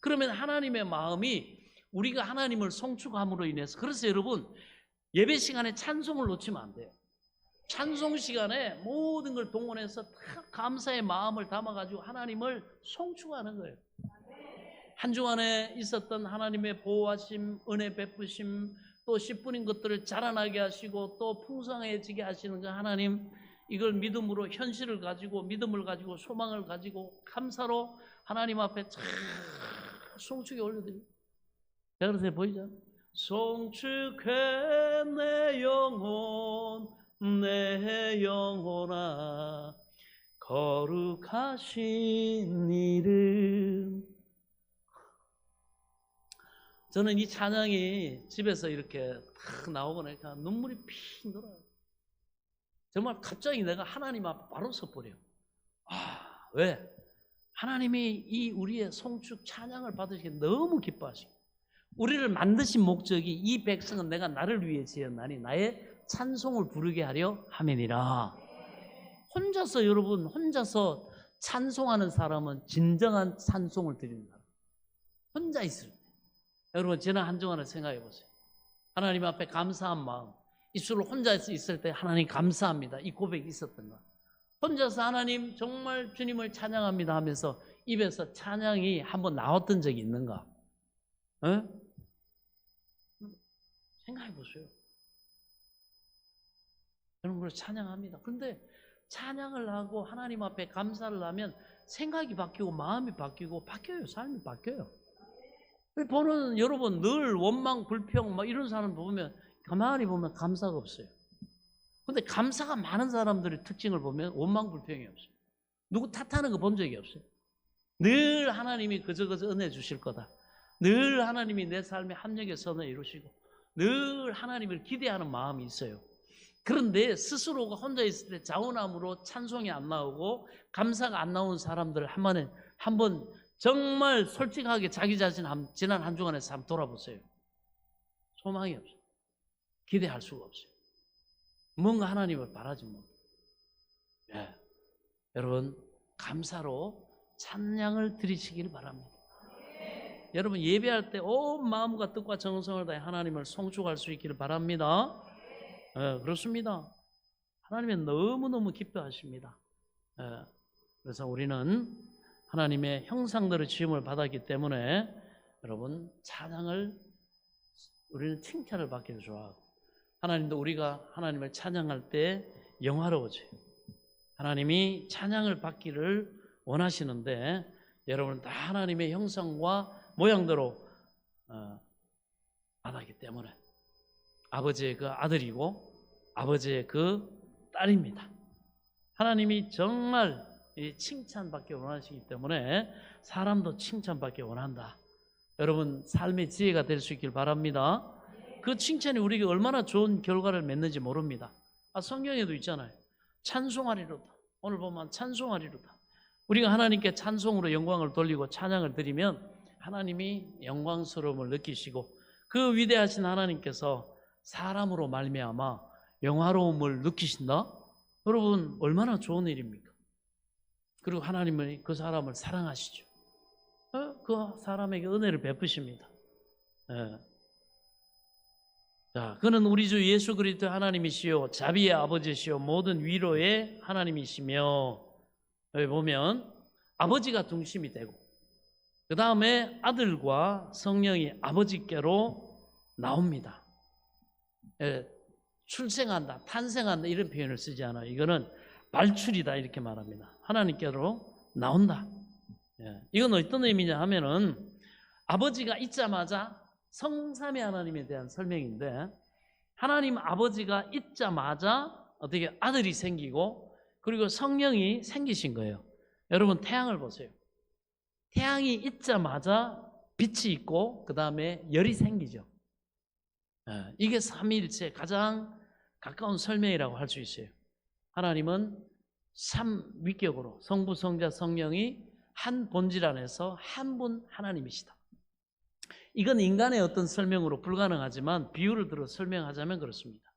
A: 그러면 하나님의 마음이 우리가 하나님을 송축함으로 인해서, 그래서 여러분, 예배 시간에 찬송을 놓치면 안 돼요. 찬송 시간에 모든 걸 동원해서 다 감사의 마음을 담아가지고 하나님을 송축하는 거예요. 한 주간에 있었던 하나님의 보호하심, 은혜 베푸심, 또 10분인 것들을 자라나게 하시고 또 풍성해지게 하시는 그 하나님, 이걸 믿음으로 현실을 가지고 믿음을 가지고 소망을 가지고 감사로 하나님 앞에 참 송축에 올려드립니다. 그래서 보이죠? 송축해 내 영혼아 거룩하신 이름. 저는 이 찬양이 집에서 이렇게 탁 나오고 나니까 눈물이 핑 돌아요. 정말 갑자기 내가 하나님 앞에 바로 서버려요. 왜? 하나님이 이 우리의 송축 찬양을 받으시기 너무 기뻐하시고, 우리를 만드신 목적이 이 백성은 내가 나를 위해 지었나니 나의 찬송을 부르게 하려 함이니라. 혼자서, 여러분, 혼자서 찬송하는 사람은 진정한 찬송을 드리는 사람. 혼자 있을 때. 여러분, 지난 한 주간을 생각해 보세요. 하나님 앞에 감사한 마음, 입술로 혼자 있을 때 하나님 감사합니다, 이 고백이 있었던가? 혼자서 하나님 정말 주님을 찬양합니다 하면서 입에서 찬양이 한번 나왔던 적이 있는가? 생각해 보세요. 여러분, 그래서 찬양합니다. 그런데 찬양을 하고 하나님 앞에 감사를 하면 생각이 바뀌고 마음이 바뀌고 바뀌어요. 삶이 바뀌어요. 보는 여러분, 늘 원망, 불평 막 이런 사람 보면 가만히 보면 감사가 없어요. 근데 감사가 많은 사람들의 특징을 보면 원망, 불평이 없어요. 누구 탓하는 거 본 적이 없어요. 늘 하나님이 그저 은혜 주실 거다. 늘 하나님이 내 삶에 합력의 선을 이루시고 늘 하나님을 기대하는 마음이 있어요. 그런데 스스로가 혼자 있을 때 자원함으로 찬송이 안 나오고 감사가 안 나오는 사람들 한번 정말 솔직하게 자기 자신 지난 한 주간에서 한번 돌아보세요. 소망이 없어요. 기대할 수가 없어요. 뭔가 하나님을 바라지 못해요. 여러분, 감사로 찬양을 드리시길 바랍니다. 여러분, 예배할 때 온 마음과 뜻과 정성을 다해 하나님을 송축할 수 있기를 바랍니다. 그렇습니다. 하나님은 너무너무 기뻐하십니다. 그래서 우리는 하나님의 형상대로 지음을 받았기 때문에 여러분, 찬양을, 우리는 칭찬을 받기를 좋아하고, 하나님도 우리가 하나님을 찬양할 때 영화로워져요. 하나님이 찬양을 받기를 원하시는데 여러분 다 하나님의 형상과 모양대로 받았기 때문에 아버지의 그 아들이고 아버지의 그 딸입니다. 하나님이 정말 칭찬받기 원하시기 때문에 사람도 칭찬받기 원한다. 여러분, 삶의 지혜가 될 수 있길 바랍니다. 그 칭찬이 우리에게 얼마나 좋은 결과를 맺는지 모릅니다. 성경에도 있잖아요. 찬송하리로다. 오늘 보면 찬송하리로다. 우리가 하나님께 찬송으로 영광을 돌리고 찬양을 드리면 하나님이 영광스러움을 느끼시고 그 위대하신 하나님께서 사람으로 말미암아 영화로움을 느끼신다? 여러분, 얼마나 좋은 일입니까? 그리고 하나님은 그 사람을 사랑하시죠. 그 사람에게 은혜를 베푸십니다. 자, 그는 우리 주 예수 그리스도 하나님이시요 자비의 아버지시요 모든 위로의 하나님이시며, 여기 보면 아버지가 중심이 되고, 그 다음에 아들과 성령이 아버지께로 나옵니다. 예, 출생한다, 탄생한다 이런 표현을 쓰지 않아요. 이거는 발출이다 이렇게 말합니다. 하나님께로 나온다. 예, 이건 어떤 의미냐 하면은 아버지가 있자마자 성삼위 하나님에 대한 설명인데, 하나님 아버지가 있자마자 어떻게 아들이 생기고 그리고 성령이 생기신 거예요. 여러분 태양을 보세요. 태양이 있자마자 빛이 있고 그 다음에 열이 생기죠. 이게 삼위일체의 가장 가까운 설명이라고 할 수 있어요. 하나님은 삼위격으로 성부, 성자, 성령이 한 본질 안에서 한 분 하나님이시다. 이건 인간의 어떤 설명으로 불가능하지만 비유를 들어 설명하자면 그렇습니다.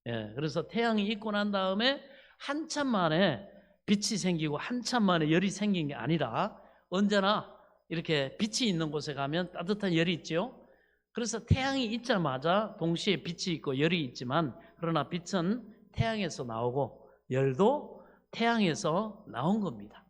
A: 그래서 태양이 있고 난 다음에 한참 만에 빛이 생기고 한참 만에 열이 생긴 게 아니라 언제나 이렇게 빛이 있는 곳에 가면 따뜻한 열이 있죠. 그래서 태양이 있자마자 동시에 빛이 있고 열이 있지만, 그러나 빛은 태양에서 나오고 열도 태양에서 나온 겁니다.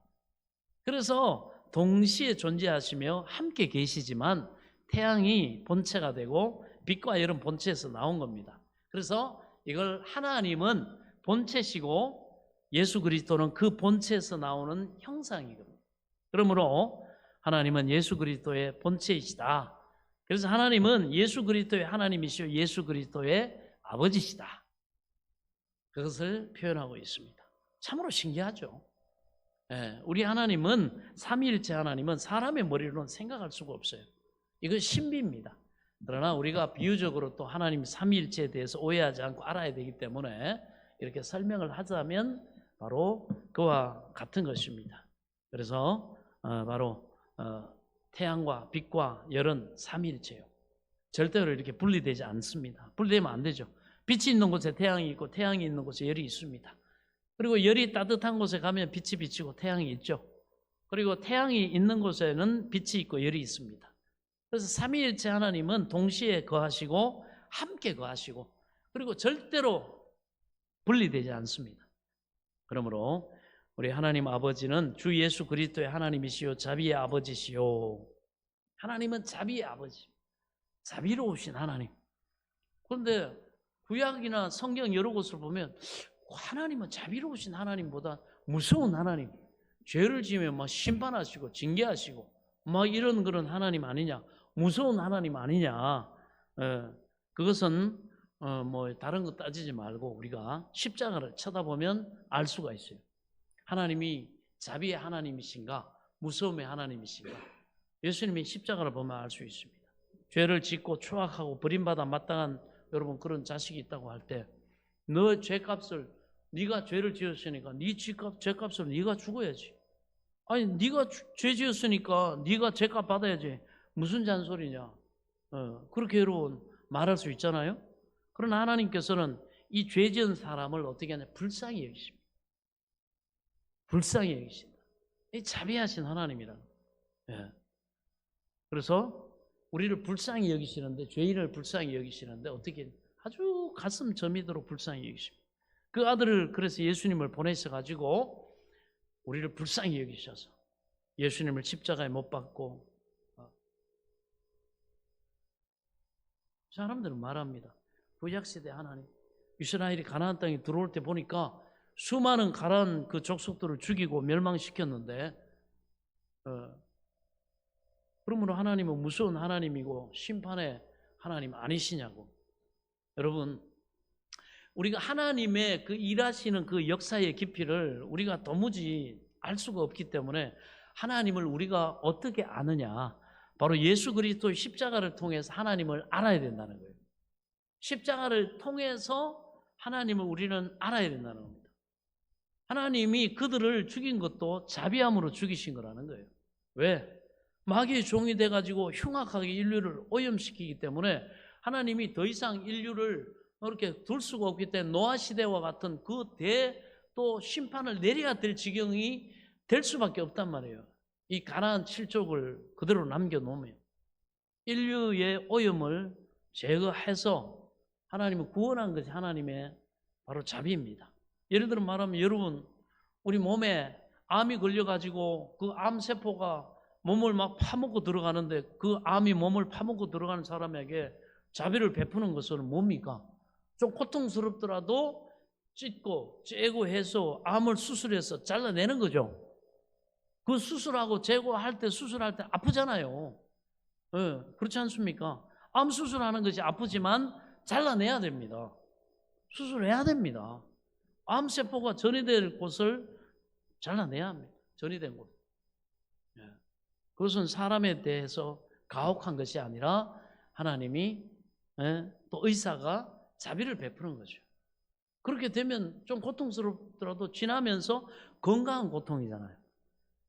A: 그래서 동시에 존재하시며 함께 계시지만 태양이 본체가 되고 빛과 열은 본체에서 나온 겁니다. 그래서 이걸 하나님은 본체시고 예수 그리스도는 그 본체에서 나오는 형상이거든요. 그러므로 하나님은 예수 그리스도의 본체이시다. 그래서 하나님은 예수 그리스도의 하나님이시오 예수 그리스도의 아버지시다. 그것을 표현하고 있습니다. 참으로 신기하죠. 우리 하나님은, 삼위일체 하나님은 사람의 머리로는 생각할 수가 없어요. 이건 신비입니다. 그러나 우리가 비유적으로 또 하나님 삼위일체에 대해서 오해하지 않고 알아야 되기 때문에 이렇게 설명을 하자면 바로 그와 같은 것입니다. 그래서 바로 태양과 빛과 열은 삼위일체요. 절대로 이렇게 분리되지 않습니다. 분리되면 안 되죠. 빛이 있는 곳에 태양이 있고 태양이 있는 곳에 열이 있습니다. 그리고 열이 따뜻한 곳에 가면 빛이 비치고 태양이 있죠. 그리고 태양이 있는 곳에는 빛이 있고 열이 있습니다. 그래서 삼위일체 하나님은 동시에 거하시고 함께 거하시고 그리고 절대로 분리되지 않습니다. 그러므로 우리 하나님 아버지는 주 예수 그리스도의 하나님이시요 자비의 아버지시요. 하나님은 자비의 아버지, 자비로우신 하나님. 그런데 구약이나 성경 여러 곳을 보면 하나님은 자비로우신 하나님보다 무서운 하나님, 죄를 지으면 막 심판하시고 징계하시고 막 이런 그런 하나님 아니냐, 무서운 하나님 아니냐. 그것은 뭐 다른 거 따지지 말고 우리가 십자가를 쳐다보면 알 수가 있어요. 하나님이 자비의 하나님이신가 무서움의 하나님이신가. 예수님이 십자가를 보면 알 수 있습니다. 죄를 짓고 추악하고 버림받아 마땅한 여러분 그런 자식이 있다고 할 때 너 죄값을, 네가 죄를 지었으니까 네 죄값을 네가 죽어야지. 아니 네가 죄 지었으니까 네가 죄값 받아야지. 무슨 잔소리냐. 그렇게 여러분 말할 수 있잖아요. 그러나 하나님께서는 이 죄 지은 사람을 어떻게 하냐, 불쌍히 여기십니다. 불쌍히 여기신다. 이 자비하신 하나님이라. 그래서 우리를 불쌍히 여기시는데, 죄인을 불쌍히 여기시는데 어떻게 아주 가슴 저미도록 불쌍히 여기십니다. 그 아들을, 그래서 예수님을 보내셔가지고 우리를 불쌍히 여기셔서 예수님을 십자가에 못 박고. 사람들은 말합니다. 구약시대 하나님, 이스라엘이 가나안 땅에 들어올 때 보니까 수많은 가나안 그 족속들을 죽이고 멸망시켰는데, 그러므로 하나님은 무서운 하나님이고 심판의 하나님 아니시냐고. 여러분, 우리가 하나님의 그 일하시는 그 역사의 깊이를 우리가 도무지 알 수가 없기 때문에 하나님을 우리가 어떻게 아느냐, 바로 예수 그리스도의 십자가를 통해서 하나님을 알아야 된다는 거예요. 십자가를 통해서 하나님을 우리는 알아야 된다는 겁니다. 하나님이 그들을 죽인 것도 자비함으로 죽이신 거라는 거예요. 왜? 마귀의 종이 돼가지고 흉악하게 인류를 오염시키기 때문에 하나님이 더 이상 인류를 이렇게 둘 수가 없기 때문에 노아 시대와 같은 그 또 심판을 내려야 될 지경이 될 수밖에 없단 말이에요. 이 가나안 7족을 그대로 남겨놓으면 인류의 오염을 제거해서 하나님은 구원한 것이 하나님의 바로 자비입니다. 예를 들어 말하면 여러분, 우리 몸에 암이 걸려가지고 그 암세포가 몸을 막 파먹고 들어가는데 그 암이 몸을 파먹고 들어가는 사람에게 자비를 베푸는 것은 뭡니까? 좀 고통스럽더라도 찢고 째고 해서 암을 수술해서 잘라내는 거죠. 그 수술하고 제거할 때 수술할 때 아프잖아요. 예, 그렇지 않습니까? 암 수술하는 것이 아프지만 잘라내야 됩니다. 수술해야 됩니다. 암세포가 전이될 곳을 잘라내야 합니다. 전이된 곳. 예. 그것은 사람에 대해서 가혹한 것이 아니라 하나님이 또 의사가 자비를 베푸는 거죠. 그렇게 되면 좀 고통스럽더라도 지나면서 건강한 고통이잖아요.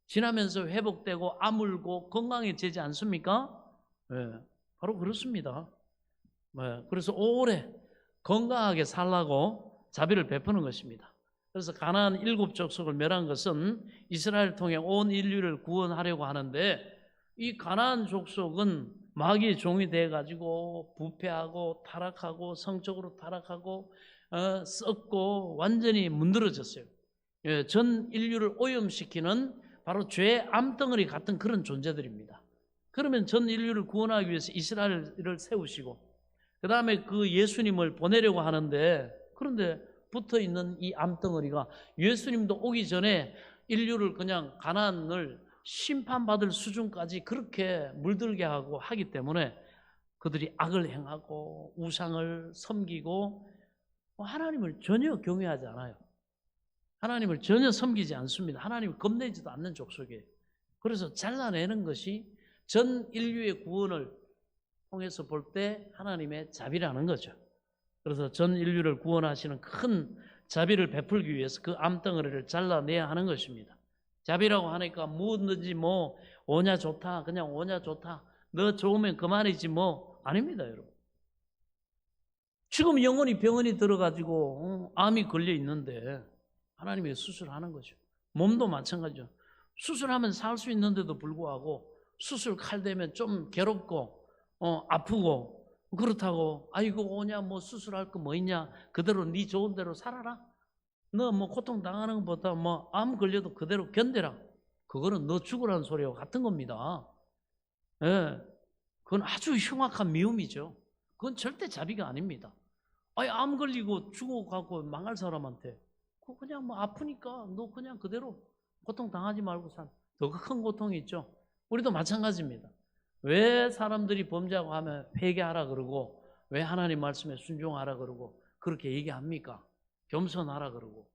A: 지나면서 회복되고 아물고 건강해지지 않습니까? 네, 바로 그렇습니다. 네, 그래서 오래 건강하게 살라고 자비를 베푸는 것입니다. 그래서 가나안 7 족속을 멸한 것은 이스라엘을 통해 온 인류를 구원하려고 하는데 이 가나안 족속은 마귀의 종이 돼가지고 부패하고 타락하고 성적으로 타락하고 썩고 완전히 문드러졌어요. 예, 전 인류를 오염시키는 바로 죄의 암덩어리 같은 그런 존재들입니다. 그러면 전 인류를 구원하기 위해서 이스라엘을 세우시고 그 다음에 그 예수님을 보내려고 하는데 그런데 붙어있는 이 암덩어리가 예수님도 오기 전에 인류를 그냥 가나안을 심판받을 수준까지 그렇게 물들게 하고 하기 때문에 그들이 악을 행하고 우상을 섬기고 하나님을 전혀 경외하지 않아요. 하나님을 전혀 섬기지 않습니다. 하나님을 겁내지도 않는 족속이에요. 그래서 잘라내는 것이 전 인류의 구원을 통해서 볼 때 하나님의 자비라는 거죠. 그래서 전 인류를 구원하시는 큰 자비를 베풀기 위해서 그 암덩어리를 잘라내야 하는 것입니다. 자비라고 하니까 뭐든지 뭐 오냐 좋다, 그냥 오냐 좋다, 너 좋으면 그만이지 뭐 아닙니다, 여러분. 지금 영혼이 병원이 들어가지고 암이 걸려 있는데 하나님이 수술하는 거죠. 몸도 마찬가지죠. 수술하면 살 수 있는데도 불구하고 수술 칼 대면 좀 괴롭고 아프고 그렇다고 아이고 오냐 뭐 수술할 거 뭐 있냐 그대로 네 좋은 대로 살아라. 너 뭐 고통 당하는 것보다 뭐 암 걸려도 그대로 견뎌라. 그거는 너 죽으라는 소리와 같은 겁니다. 예, 그건 아주 흉악한 미움이죠. 그건 절대 자비가 아닙니다. 아니 암 걸리고 죽어가고 망할 사람한테 그냥 뭐 아프니까 너 그냥 그대로 고통 당하지 말고 살. 더 큰 고통이 있죠. 우리도 마찬가지입니다. 왜 사람들이 범죄하고 하면 회개하라 그러고 왜 하나님 말씀에 순종하라 그러고 그렇게 얘기합니까? 겸손하라 그러고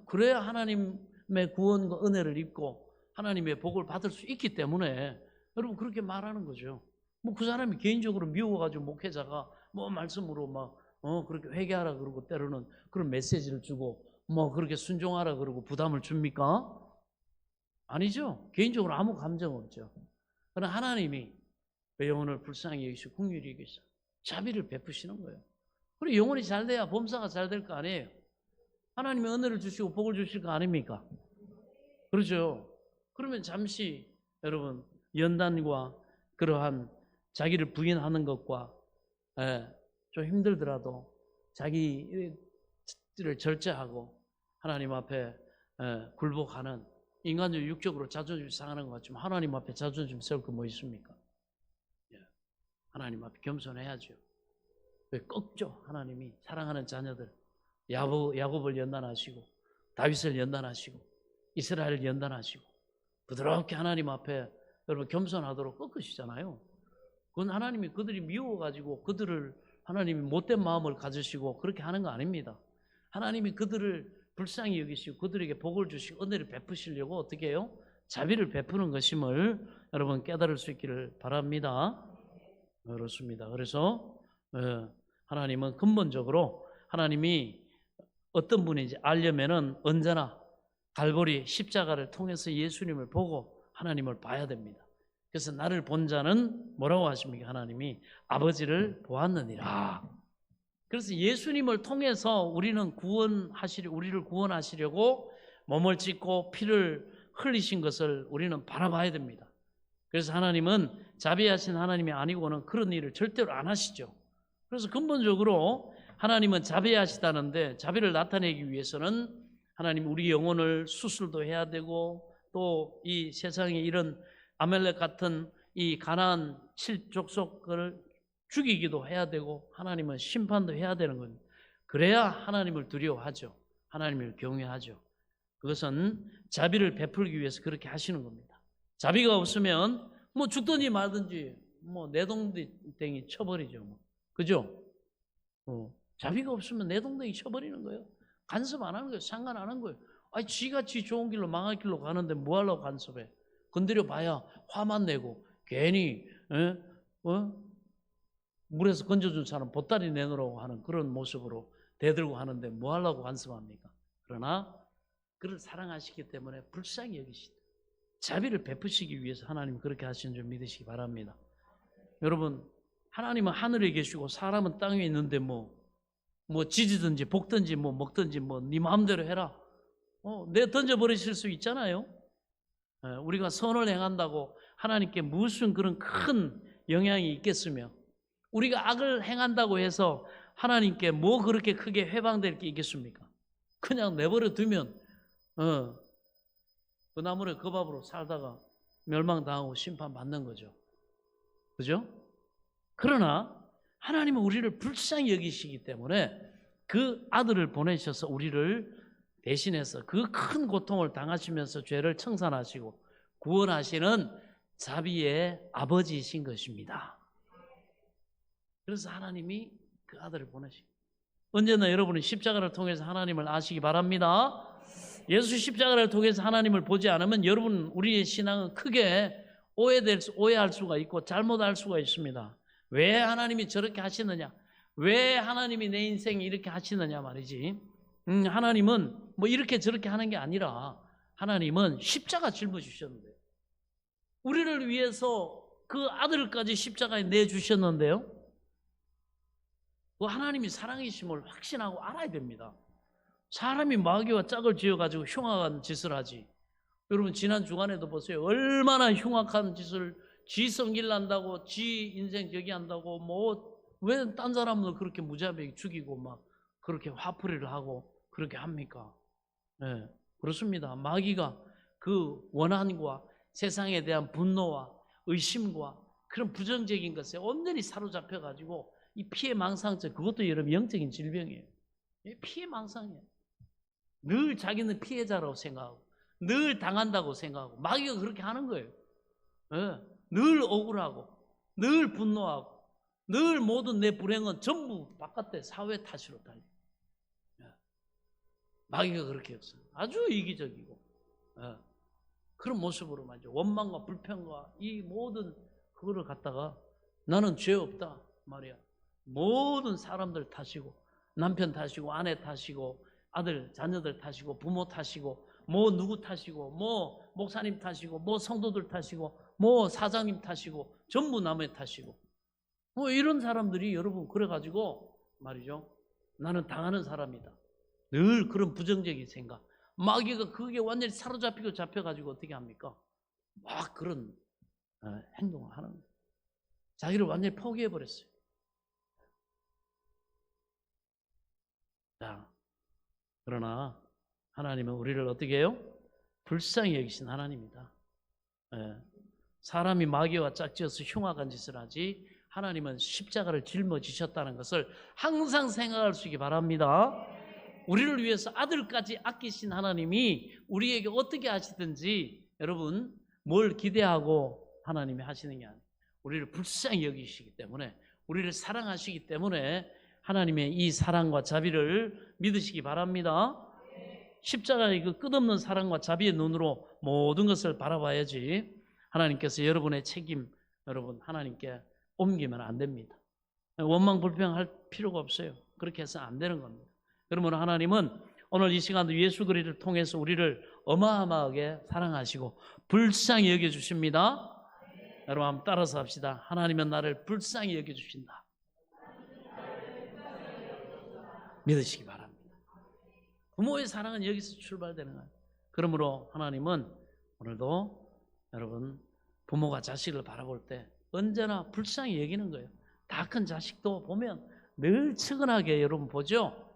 A: 그래야 하나님의 구원과 은혜를 입고 하나님의 복을 받을 수 있기 때문에 여러분 그렇게 말하는 거죠. 뭐 그 사람이 개인적으로 미워가지고 목회자가 뭐 말씀으로 막 그렇게 회개하라 그러고 때로는 그런 메시지를 주고 뭐 그렇게 순종하라 그러고 부담을 줍니까? 아니죠. 개인적으로 아무 감정 없죠. 그러나 하나님이 그 영혼을 불쌍히 여기시고 긍휼히 여기시고 자비를 베푸시는 거예요. 그리고 영혼이 잘 돼야 범사가 잘 될 거 아니에요. 하나님이 은혜를 주시고 복을 주실 거 아닙니까? 그렇죠. 그러면 잠시 여러분 연단과 그러한 자기를 부인하는 것과 좀 힘들더라도 자기를 절제하고 하나님 앞에 굴복하는 인간적 육적으로 자존심 상하는 것 같지만 하나님 앞에 자존심 세울 거 뭐 있습니까? 하나님 앞에 겸손해야죠. 왜 꺾죠? 하나님이 사랑하는 자녀들 야곱을 연단하시고 다윗을 연단하시고 이스라엘을 연단하시고 부드럽게 하나님 앞에 여러분 겸손하도록 꺾으시잖아요. 그건 하나님이 그들이 미워가지고 그들을 하나님이 못된 마음을 가지시고 그렇게 하는 거 아닙니다. 하나님이 그들을 불쌍히 여기시고 그들에게 복을 주시고 은혜를 베푸시려고 어떻게 해요? 자비를 베푸는 것임을 여러분 깨달을 수 있기를 바랍니다. 그렇습니다. 그래서 하나님은 근본적으로 하나님이 어떤 분인지 알려면은 언제나 갈보리 십자가를 통해서 예수님을 보고 하나님을 봐야 됩니다. 그래서 나를 본 자는 뭐라고 하십니까? 하나님이 아버지를 보았느니라. 그래서 예수님을 통해서 우리를 구원하시려고 몸을 찢고 피를 흘리신 것을 우리는 바라봐야 됩니다. 그래서 하나님은 자비하신 하나님이 아니고는 그런 일을 절대로 안 하시죠. 그래서 근본적으로 하나님은 자비하시다는데 자비를 나타내기 위해서는 하나님 우리 영혼을 수술도 해야 되고 또 이 세상에 이런 아멜렉 같은 이 가나안 7족속을 죽이기도 해야 되고 하나님은 심판도 해야 되는 겁니다. 그래야 하나님을 두려워하죠. 하나님을 경외하죠. 그것은 자비를 베풀기 위해서 그렇게 하시는 겁니다. 자비가 없으면 뭐 죽든지 말든지 뭐 내동댕이 쳐버리죠. 뭐. 그죠? 자비가 없으면 내동댕이 쳐버리는 거예요. 간섭 안 하는 거예요. 상관 안 하는 거예요. 아니 지같이 좋은 길로 망할 길로 가는데 뭐 하려고 간섭해. 건드려 봐야 화만 내고 괜히 물에서 건져준 사람 보따리 내놓으라고 하는 그런 모습으로 대들고 하는데 뭐 하려고 간섭합니까? 그러나 그를 사랑하시기 때문에 불쌍히 여기시다. 자비를 베푸시기 위해서 하나님 그렇게 하시는 줄 믿으시기 바랍니다. 여러분, 하나님은 하늘에 계시고 사람은 땅에 있는데 뭐 지지든지 볶든지 뭐 먹든지 뭐 네 마음대로 해라. 내 던져버리실 수 있잖아요. 우리가 선을 행한다고 하나님께 무슨 그런 큰 영향이 있겠으며, 우리가 악을 행한다고 해서 하나님께 뭐 그렇게 크게 해방될 게 있겠습니까? 그냥 내버려 두면 그 나무를 그 밥으로 살다가 멸망당하고 심판받는 거죠. 그죠? 그러나 하나님은 우리를 불쌍히 여기시기 때문에 그 아들을 보내셔서 우리를 대신해서 그 큰 고통을 당하시면서 죄를 청산하시고 구원하시는 자비의 아버지이신 것입니다. 그래서 하나님이 그 아들을 보내시고, 언제나 여러분은 십자가를 통해서 하나님을 아시기 바랍니다. 예수 십자가를 통해서 하나님을 보지 않으면 여러분, 우리의 신앙은 크게 오해할 수가 있고 잘못할 수가 있습니다. 왜 하나님이 저렇게 하시느냐, 왜 하나님이 내 인생에 이렇게 하시느냐 말이지. 하나님은 뭐 이렇게 저렇게 하는 게 아니라 하나님은 십자가 짊어지셨는데요. 우리를 위해서 그 아들까지 십자가에 내주셨는데요. 그 하나님이 사랑이심을 확신하고 알아야 됩니다. 사람이 마귀와 짝을 지어가지고 흉악한 짓을 하지. 여러분 지난 주간에도 보세요. 얼마나 흉악한 짓을 지 성질 난다고 지 인생 저기 한다고 뭐 왜 딴 사람을 그렇게 무자비하게 죽이고 막 그렇게 화풀이를 하고 그렇게 합니까? 네, 그렇습니다. 마귀가 그 원한과 세상에 대한 분노와 의심과 그런 부정적인 것에 온전히 사로잡혀가지고 이 피해망상증, 그것도 여러분 영적인 질병이에요. 피해망상이에요. 늘 자기는 피해자라고 생각하고 늘 당한다고 생각하고 마귀가 그렇게 하는 거예요. 네, 늘 억울하고 늘 분노하고 늘 모든 내 불행은 전부 바깥에 사회 탓으로 달려. 마귀가 그렇게 했어요. 아주 이기적이고 그런 모습으로 말이죠. 원망과 불평과 이 모든 그거를 갖다가 나는 죄 없다 말이야. 모든 사람들 탓이고 남편 탓이고 아내 탓이고 아들 자녀들 탓이고 부모 탓이고 뭐 누구 탓이고 뭐 목사님 탓이고 뭐 성도들 탓이고 뭐 사장님 탓이고 전부 남의 탓이고 뭐 이런 사람들이 여러분 그래가지고 말이죠. 나는 당하는 사람이다. 늘 그런 부정적인 생각. 마귀가 그게 완전히 사로잡히고 잡혀가지고 어떻게 합니까? 막 그런 행동을 하는 거예요. 자기를 완전히 포기해버렸어요. 자, 그러나 하나님은 우리를 어떻게 해요? 불쌍히 여기신 하나님이다. 사람이 마귀와 짝지어서 흉악한 짓을 하지 하나님은 십자가를 짊어지셨다는 것을 항상 생각할 수 있기 바랍니다. 우리를 위해서 아들까지 아끼신 하나님이 우리에게 어떻게 하시든지 여러분 뭘 기대하고 하나님이 하시는 게 아니에요. 우리를 불쌍히 여기시기 때문에 우리를 사랑하시기 때문에 하나님의 이 사랑과 자비를 믿으시기 바랍니다. 십자가의 그 끝없는 사랑과 자비의 눈으로 모든 것을 바라봐야지 하나님께서 여러분의 책임 여러분 하나님께 옮기면 안 됩니다. 원망 불평할 필요가 없어요. 그렇게 해서 안 되는 겁니다. 그러면 하나님은 오늘 이 시간도 예수 그리스도를 통해서 우리를 어마어마하게 사랑하시고 불쌍히 여겨주십니다. 여러분 한번 따라서 합시다. 하나님은 나를 불쌍히 여겨주신다. 믿으시기 바랍니다. 부모의 사랑은 여기서 출발되는 거예요. 그러므로 하나님은 오늘도 여러분 부모가 자식을 바라볼 때 언제나 불쌍히 여기는 거예요. 다 큰 자식도 보면 늘 측은하게 여러분 보죠.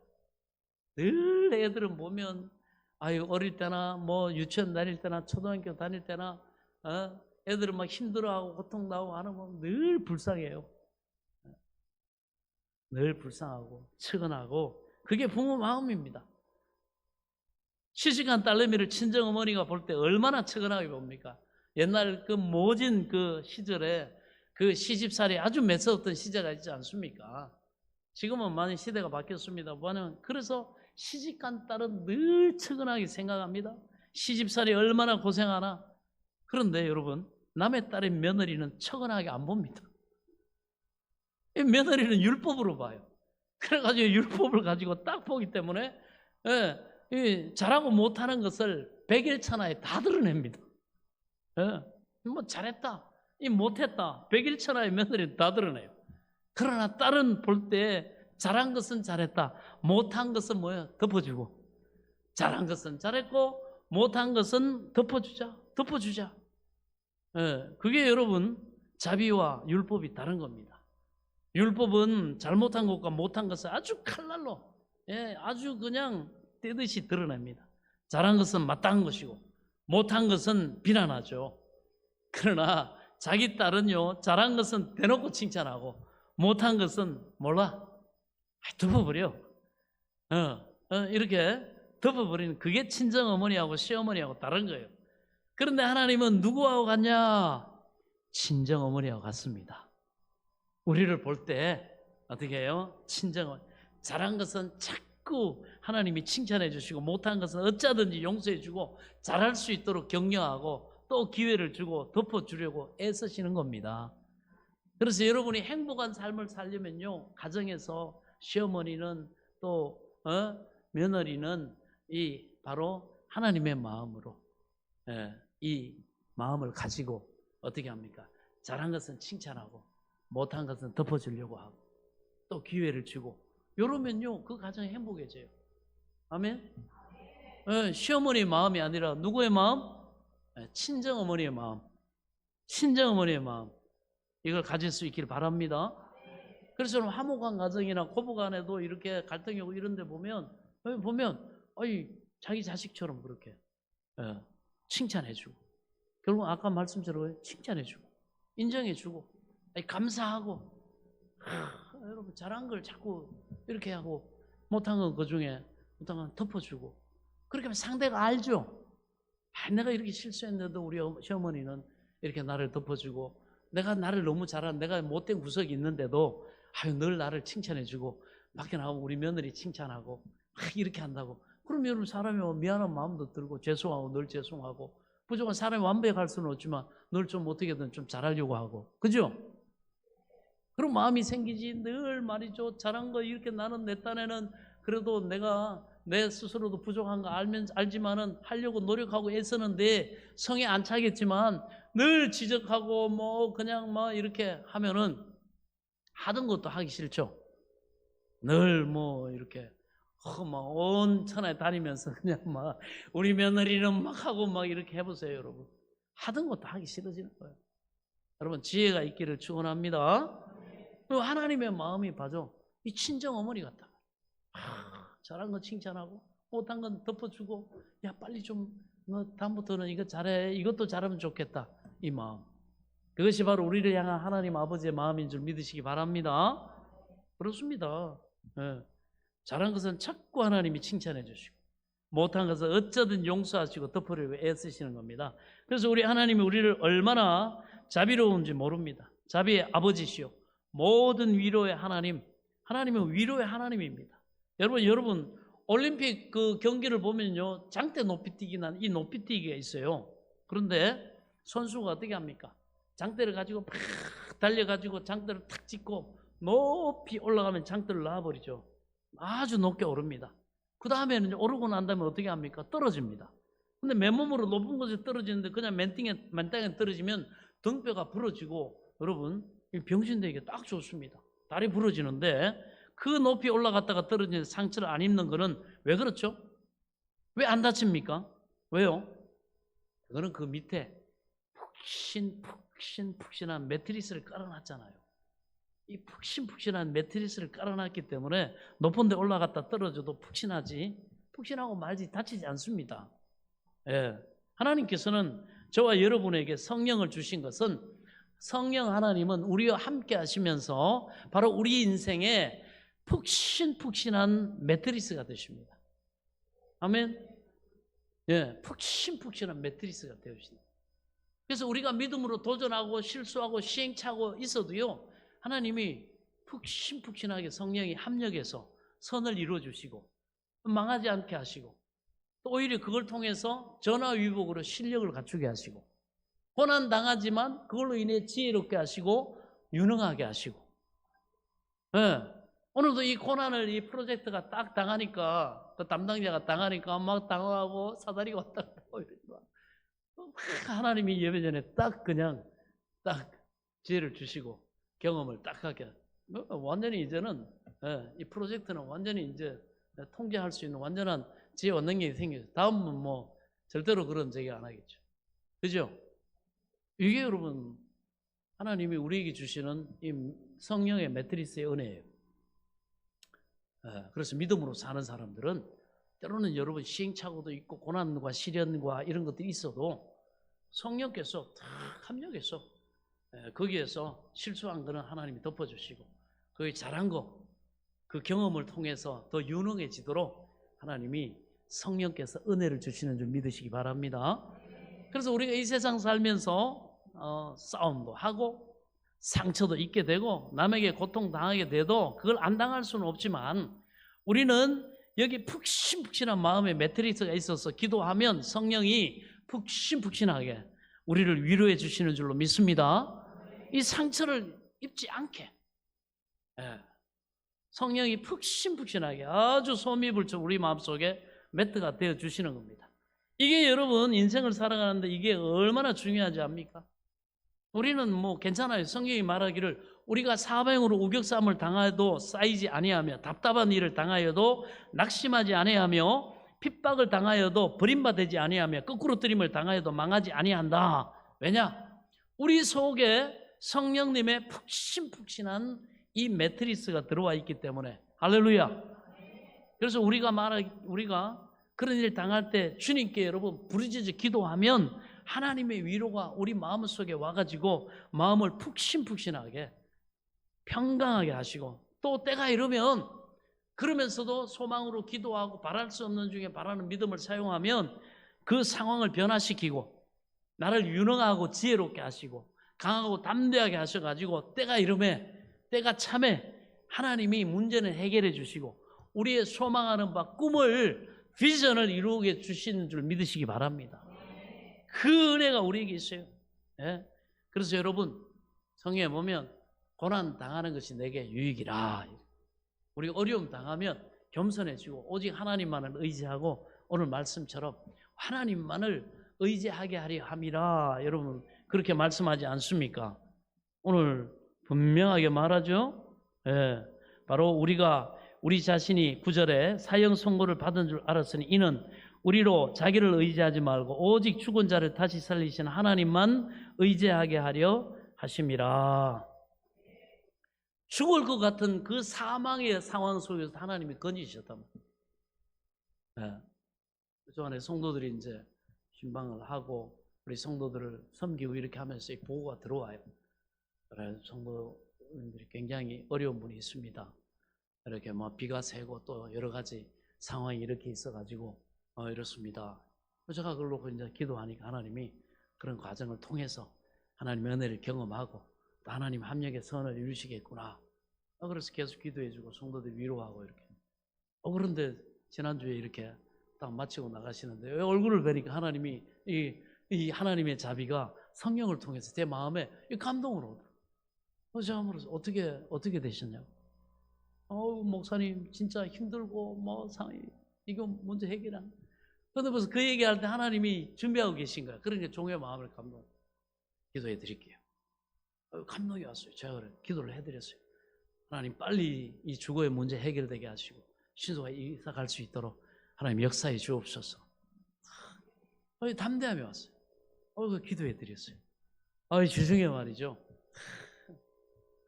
A: 늘 애들은 보면 아유 어릴 때나 뭐 유치원 다닐 때나 초등학교 다닐 때나 애들은 막 힘들어하고 고통나고 하는 거 늘 불쌍해요. 늘 불쌍하고 측은하고 그게 부모 마음입니다. 시집간 딸내미를 친정어머니가 볼 때 얼마나 측은하게 봅니까? 옛날 그 모진 그 시절에 그 시집살이 아주 매서웠던 시대가 있지 않습니까? 지금은 많이 시대가 바뀌었습니다만은 그래서 시집간 딸은 늘 측은하게 생각합니다. 시집살이 얼마나 고생하나. 그런데 여러분, 남의 딸의 며느리는 측은하게 안 봅니다. 이 며느리는 율법으로 봐요. 그래가지고 율법을 가지고 딱 보기 때문에 이 잘하고 못하는 것을 백일천하에 다 드러냅니다. 뭐 잘했다, 이 못했다, 백일천하에 며느리는 다 드러내요. 그러나 딸은 볼 때 잘한 것은 잘했다, 못한 것은 뭐야? 덮어주고. 잘한 것은 잘했고 못한 것은 덮어주자. 그게 여러분 자비와 율법이 다른 겁니다. 율법은 잘못한 것과 못한 것을 아주 칼날로 아주 그냥 떼듯이 드러냅니다. 잘한 것은 마땅한 것이고 못한 것은 비난하죠. 그러나 자기 딸은요, 잘한 것은 대놓고 칭찬하고 못한 것은 몰라, 덮어버려. 이렇게 덮어버리는, 그게 친정어머니하고 시어머니하고 다른 거예요. 그런데 하나님은 누구하고 같냐? 친정어머니하고 같습니다. 우리를 볼 때 어떻게 해요? 친정어머니. 잘한 것은 자꾸 하나님이 칭찬해 주시고 못한 것은 어쩌든지 용서해 주고 잘할 수 있도록 격려하고 또 기회를 주고 덮어주려고 애쓰시는 겁니다. 그래서 여러분이 행복한 삶을 살려면요, 가정에서 시어머니는 또 며느리는 이 바로 하나님의 마음으로 이 마음을 가지고 어떻게 합니까? 잘한 것은 칭찬하고 못한 것은 덮어주려고 하고 또 기회를 주고, 이러면요 그 가정이 행복해져요. 아멘. 시어머니의 마음이 아니라 누구의 마음? 친정어머니의 마음. 친정어머니의 마음, 이걸 가질 수 있기를 바랍니다. 그래서 화목한 가정이나 고부간에도 이렇게 갈등이 오고 이런 데 보면 자기 자식처럼 그렇게 칭찬해주고, 결국 아까 말씀처럼 칭찬해주고 인정해주고 감사하고, 여러분 잘한 걸 자꾸 이렇게 하고 못한 건 그중에 못한 건 덮어주고, 그렇게 하면 상대가 알죠. 내가 이렇게 실수했는데도 우리 시어머니는 이렇게 나를 덮어주고, 내가 나를 너무 잘한, 내가 못된 구석이 있는데도 늘 나를 칭찬해주고, 밖에 나가면 우리 며느리 칭찬하고 이렇게 한다고. 그럼 여러분 사람이 미안한 마음도 들고 죄송하고 늘 죄송하고, 부족한 사람이 완벽할 수는 없지만 늘 좀 어떻게든 좀 잘하려고 하고, 그죠? 그런 마음이 생기지. 늘 말이죠, 잘한 거 이렇게 나는 내 딴에는 그래도 내가 내 스스로도 부족한 거 알지만은 하려고 노력하고 애쓰는데 성에 안 차겠지만 늘 지적하고 뭐 그냥 막 이렇게 하면은 하던 것도 하기 싫죠. 늘 뭐 이렇게 막 온 천하에 다니면서 그냥 막 우리 며느리는 막 하고 막 이렇게 해보세요. 여러분 하던 것도 하기 싫어지는 거예요. 여러분 지혜가 있기를 축원합니다. 그리고 하나님의 마음이 봐줘. 이 친정 어머니 같다. 잘한 건 칭찬하고 못한 건 덮어주고, 야 빨리 좀 너 다음부터는 이거 잘해, 이것도 잘하면 좋겠다, 이 마음. 그것이 바로 우리를 향한 하나님 아버지의 마음인 줄 믿으시기 바랍니다. 그렇습니다. 잘한 것은 자꾸 하나님이 칭찬해 주시고 못한 것은 어쩌든 용서하시고 덮으려고 애쓰시는 겁니다. 그래서 우리 하나님이 우리를 얼마나 자비로운지 모릅니다. 자비의 아버지시요 모든 위로의 하나님, 하나님은 위로의 하나님입니다. 여러분 올림픽 그 경기를 보면요, 장대 높이뛰기나 이 높이뛰기가 있어요. 그런데 선수가 어떻게 합니까? 장대를 가지고 팍 달려가지고 장대를 탁 찍고 높이 올라가면 장대를 놔버리죠. 아주 높게 오릅니다. 그 다음에는 오르고 난 다음에 어떻게 합니까? 떨어집니다. 근데 맨몸으로 높은 곳에 떨어지는데 그냥 맨땅에 떨어지면 등뼈가 부러지고, 여러분 병신되기가 딱 좋습니다. 다리 부러지는데 그 높이 올라갔다가 떨어지는 상처를 안 입는 거는 왜 그렇죠? 왜 안 다칩니까? 왜요? 그거는 그 밑에 푹신한 매트리스를 깔아놨잖아요. 이 푹신한 매트리스를 깔아놨기 때문에 높은 데 올라갔다 떨어져도 푹신하고 말지 다치지 않습니다. 하나님께서는 저와 여러분에게 성령을 주신 것은 성령 하나님은 우리와 함께 하시면서 바로 우리 인생에 푹신푹신한 매트리스가 되십니다. 아멘. 예, 푹신푹신한 매트리스가 되십니다. 그래서 우리가 믿음으로 도전하고 실수하고 시행착오 있어도요, 하나님이 푹신푹신하게 성령이 합력해서 선을 이루어주시고 망하지 않게 하시고 또 오히려 그걸 통해서 전화위복으로 실력을 갖추게 하시고 고난 당하지만 그걸로 인해 지혜롭게 하시고 유능하게 하시고, 예, 오늘도 이 고난을 이 프로젝트가 딱 당하니까 그 담당자가 당하니까 막 당황하고 사다리가 왔다 갔다 하고 이러니까 하나님이 예배 전에 딱 그냥 딱 지혜를 주시고 경험을 딱 하게 완전히 이제는, 예, 이 프로젝트는 완전히 이제 통제할 수 있는 완전한 지혜와 능력이 생겨서 다음은 뭐 절대로 그런 제기 안 하겠죠. 그죠? 이게 여러분 하나님이 우리에게 주시는 이 성령의 매트리스의 은혜예요. 그래서 믿음으로 사는 사람들은 때로는 여러분 시행착오도 있고 고난과 시련과 이런 것들이 있어도 성령께서 탁 합력해서 거기에서 실수한 거는 하나님이 덮어주시고 거기 잘한 거 그 경험을 통해서 더 유능해지도록 하나님이 성령께서 은혜를 주시는 줄 믿으시기 바랍니다. 그래서 우리가 이 세상 살면서 싸움도 하고 상처도 입게 되고 남에게 고통당하게 돼도 그걸 안 당할 수는 없지만 우리는 여기 푹신푹신한 마음의 매트리스가 있어서 기도하면 성령이 푹신푹신하게 우리를 위로해 주시는 줄로 믿습니다. 이 상처를 입지 않게, 예, 성령이 푹신푹신하게 아주 소미불처럼 우리 마음속에 매트가 되어 주시는 겁니다. 이게 여러분 인생을 살아가는데 이게 얼마나 중요하지 않습니까? 우리는 뭐 괜찮아요. 성경이 말하기를 우리가 사방으로 우격쌈을 당하여도 쌓이지 아니하며 답답한 일을 당하여도 낙심하지 아니하며 핍박을 당하여도 버림받지 아니하며 거꾸로 뜨림을 당하여도 망하지 아니한다. 왜냐? 우리 속에 성령님의 푹신푹신한 이 매트리스가 들어와 있기 때문에. 할렐루야. 그래서 우리가 그런 일 당할 때 주님께 여러분 부르짖어 기도하면 하나님의 위로가 우리 마음속에 와가지고 마음을 푹신푹신하게 평강하게 하시고 또 때가 이르면 그러면서도 소망으로 기도하고 바랄 수 없는 중에 바라는 믿음을 사용하면 그 상황을 변화시키고 나를 유능하고 지혜롭게 하시고 강하고 담대하게 하셔가지고 때가 이르면 때가 참에 하나님이 문제는 해결해 주시고 우리의 소망하는 바 꿈을 비전을 이루게 주시는 줄 믿으시기 바랍니다. 그 은혜가 우리에게 있어요. 예? 그래서 여러분 성경에 보면 고난 당하는 것이 내게 유익이라. 우리가 어려움 당하면 겸손해지고 오직 하나님만을 의지하고 오늘 말씀처럼 하나님만을 의지하게 하려 함이라. 여러분 그렇게 말씀하지 않습니까? 오늘 분명하게 말하죠. 예, 바로 우리 자신이 9절에 사형 선고를 받은 줄 알았으니 이는 우리로 자기를 의지하지 말고 오직 죽은 자를 다시 살리신 하나님만 의지하게 하려 하심이라. 죽을 것 같은 그 사망의 상황 속에서 하나님이 건지셨단 말이에요. 그 안에 성도들이 이제 신방을 하고 우리 성도들을 섬기고 이렇게 하면서 이 보고가 들어와요. 그래서 성도님들이 굉장히 어려운 분이 있습니다. 이렇게 뭐 비가 새고 또 여러 가지 상황이 이렇게 있어가지고 이렇습니다. 제가 그걸로 이제 기도하니까 하나님이 그런 과정을 통해서 하나님의 은혜를 경험하고 또 하나님 합력의 선을 이루시겠구나. 그래서 계속 기도해주고 성도들 위로하고 이렇게. 그런데 지난주에 이렇게 딱 마치고 나가시는데 얼굴을 뵈니까 하나님이 이 하나님의 자비가 성령을 통해서 제 마음에 이 감동으로 오더라고요. 제가 물어서 어떻게 되셨냐고. 목사님 진짜 힘들고 뭐 이거 문제 해결한. 그런데 벌써 그 얘기할 때 하나님이 준비하고 계신 거야. 그러니까 종의 마음을 기도해 드릴게요. 감동이 왔어요. 제가 그래 기도를 해드렸어요. 하나님 빨리 이 주거의 문제 해결되게 하시고 신속하게 이사 갈 수 있도록 하나님 역사해 주옵소서. 담대함이 왔어요. 기도해 드렸어요. 주중에 말이죠.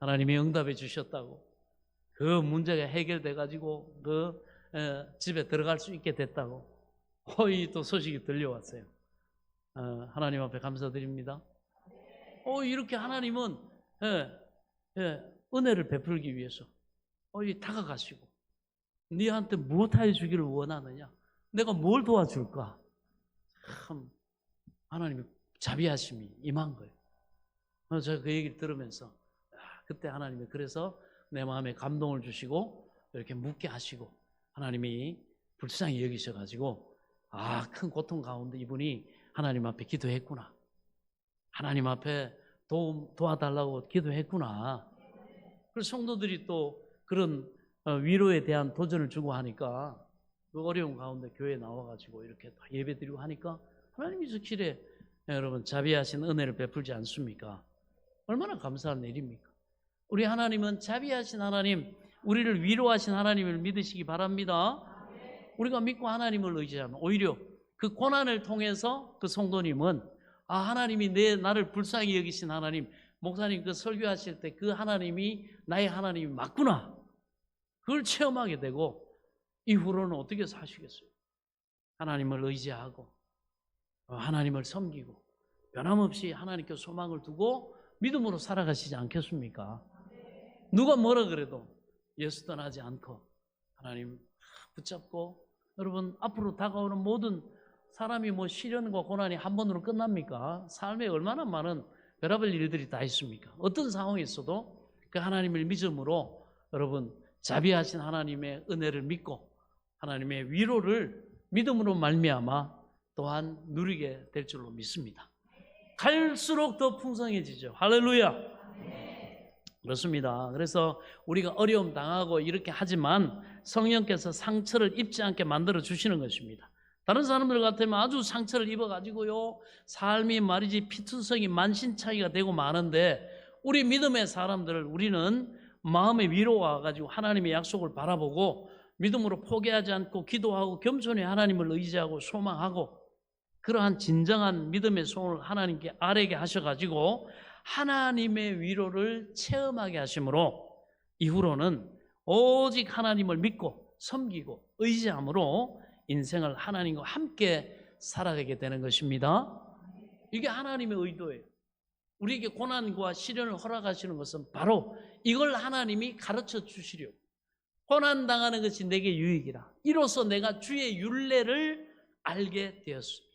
A: 하나님이 응답해 주셨다고. 그 문제가 해결돼 가지고 집에 들어갈 수 있게 됐다고 또 소식이 들려왔어요. 하나님 앞에 감사드립니다. 이렇게 하나님은 은혜를 베풀기 위해서 다가가시고 네한테 무엇하여 주기를 원하느냐? 내가 뭘 도와줄까? 참 하나님의 자비하심이 임한 거예요. 제가 그 얘기를 들으면서 그때 하나님이 그래서 내 마음에 감동을 주시고 이렇게 묻게 하시고 하나님이 불쌍히 여기셔가지고 큰 고통 가운데 이분이 하나님 앞에 기도했구나. 하나님 앞에 도와달라고 기도했구나. 그래서 성도들이 또 그런 위로에 대한 도전을 주고 하니까 그 어려운 가운데 교회에 나와가지고 이렇게 예배 드리고 하니까 하나님이 저 길에 여러분 자비하신 은혜를 베풀지 않습니까? 얼마나 감사한 일입니까? 우리 하나님은 자비하신 하나님, 우리를 위로하신 하나님을 믿으시기 바랍니다. 우리가 믿고 하나님을 의지하면 오히려 그 고난을 통해서 그 성도님은 하나님이 나를 불쌍히 여기신 하나님, 목사님 그 설교하실 때 그 하나님이 나의 하나님이 맞구나. 그걸 체험하게 되고 이후로는 어떻게 사시겠어요? 하나님을 의지하고 하나님을 섬기고 변함없이 하나님께 소망을 두고 믿음으로 살아가시지 않겠습니까? 누가 뭐라 그래도 예수 떠나지 않고 하나님 붙잡고 여러분 앞으로 다가오는 모든 사람이 시련과 고난이 한 번으로 끝납니까? 삶에 얼마나 많은 별의별 일들이 다 있습니까? 어떤 상황에 있어도 그 하나님을 믿음으로 여러분 자비하신 하나님의 은혜를 믿고 하나님의 위로를 믿음으로 말미암아 또한 누리게 될 줄로 믿습니다. 갈수록 더 풍성해지죠. 할렐루야. 그렇습니다. 그래서 우리가 어려움 당하고 이렇게 하지만 성령께서 상처를 입지 않게 만들어 주시는 것입니다. 다른 사람들 같으면 아주 상처를 입어가지고요 삶이 말이지 피투성이 만신창이가 되고 마는데 우리 믿음의 사람들을 우리는 마음의 위로가 와가지고 하나님의 약속을 바라보고 믿음으로 포기하지 않고 기도하고 겸손히 하나님을 의지하고 소망하고 그러한 진정한 믿음의 손을 하나님께 아뢰게 하셔가지고 하나님의 위로를 체험하게 하심으로 이후로는 오직 하나님을 믿고 섬기고 의지함으로 인생을 하나님과 함께 살아가게 되는 것입니다. 이게 하나님의 의도예요. 우리에게 고난과 시련을 허락하시는 것은 바로 이걸 하나님이 가르쳐 주시려고. 고난당하는 것이 내게 유익이라. 이로써 내가 주의 율례를 알게 되었습니다.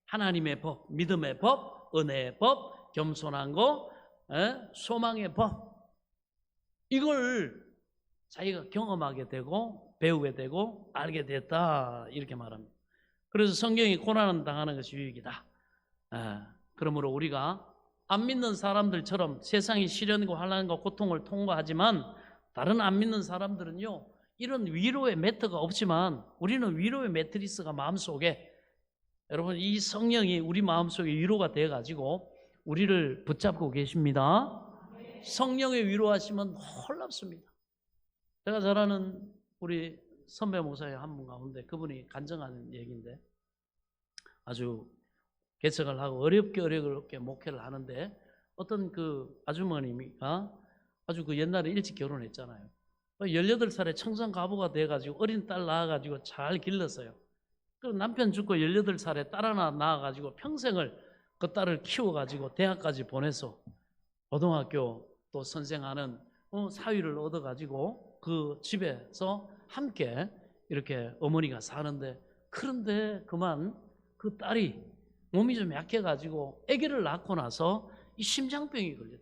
A: 하나님의 법, 믿음의 법, 은혜의 법, 겸손한 거, 소망의 법. 이걸 자기가 경험하게 되고 배우게 되고 알게 됐다 이렇게 말합니다. 그래서 성경이 고난을 당하는 것이 유익이다. 그러므로 우리가 안 믿는 사람들처럼 세상의 시련과 환난과 고통을 통과하지만 다른 안 믿는 사람들은요 이런 위로의 매트가 없지만 우리는 위로의 매트리스가 마음속에 여러분 이 성령이 우리 마음속에 위로가 되어가지고 우리를 붙잡고 계십니다. 성령의 위로하시면 놀랍습니다. 제가 잘 아는 우리 선배 목사님 한 분 가운데 그분이 간증하는 얘기인데 아주 개척을 하고 어렵게 목회를 하는데 어떤 그 아주머니가 아주 그 옛날에 일찍 결혼했잖아요. 18살에 청산 가부가 돼가지고 어린 딸 낳아가지고 잘 길렀어요. 그리고 남편 죽고 18살에 딸 하나 낳아가지고 평생을 그 딸을 키워가지고 대학까지 보내서 고등학교 또 선생하는 사위를 얻어가지고 그 집에서 함께 이렇게 어머니가 사는데 그런데 그만 그 딸이 몸이 좀 약해가지고 아기를 낳고 나서 이 심장병이 걸렸대요.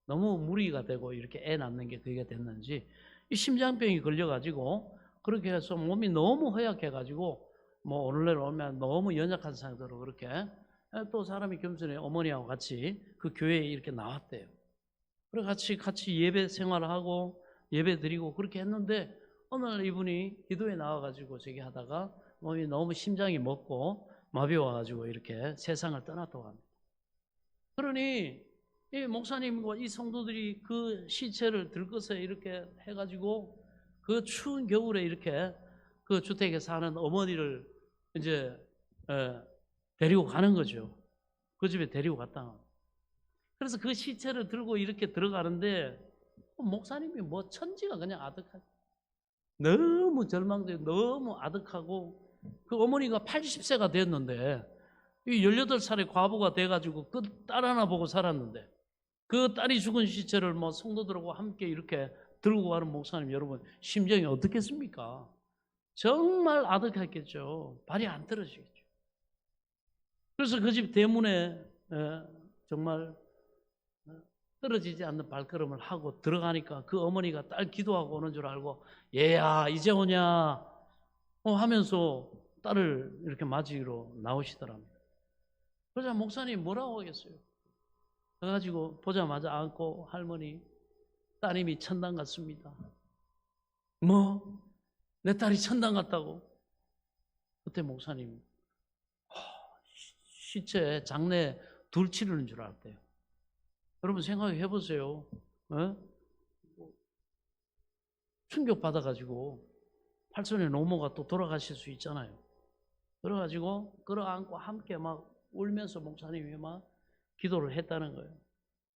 A: 너무 무리가 되고 이렇게 애 낳는 게 그게 됐는지 이 심장병이 걸려가지고 그렇게 해서 몸이 너무 허약해가지고 뭐 오늘날 오면 너무 연약한 상태로 그렇게 또 사람이 겸손히 어머니하고 같이 그 교회에 이렇게 나왔대요. 그래서 같이 예배 생활을 하고 예배 드리고 그렇게 했는데 어느 날 이분이 기도에 나와가지고 저기 하다가 몸이 너무 심장이 먹고 마비 와가지고 이렇게 세상을 떠났다고 합니다. 그러니 이 목사님과 이 성도들이 그 시체를 들고서 이렇게 해가지고 그 추운 겨울에 이렇게 그 주택에 사는 어머니를 이제 데리고 가는 거죠. 그 집에 데리고 갔다. 그래서 그 시체를 들고 이렇게 들어가는데 목사님이 뭐 천지가 그냥 아득하고 너무 절망되고 너무 아득하고 그 어머니가 80세가 됐는데 이 18살의 과부가 돼가지고 그 딸 하나 보고 살았는데 그 딸이 죽은 시체를 뭐 성도들하고 함께 이렇게 들고 가는 목사님, 여러분 심정이 어떻겠습니까? 정말 아득했겠죠. 발이 안 떨어지겠죠. 그래서 그 집 대문에 정말 떨어지지 않는 발걸음을 하고 들어가니까 그 어머니가 딸 기도하고 오는 줄 알고 얘야 이제 오냐 하면서 딸을 이렇게 맞이로 나오시더랍니다. 그러자 목사님 뭐라고 하겠어요? 그래가지고 보자마자 안고 할머니 따님이 천당 갔습니다. 뭐? 내 딸이 천당 갔다고? 그때 목사님 시체 장례 둘 치르는 줄 알았대요. 여러분 생각해 보세요. 충격받아가지고 팔순의 노모가 또 돌아가실 수 있잖아요. 그래가지고 끌어안고 함께 막 울면서 목사님이 막 기도를 했다는 거예요.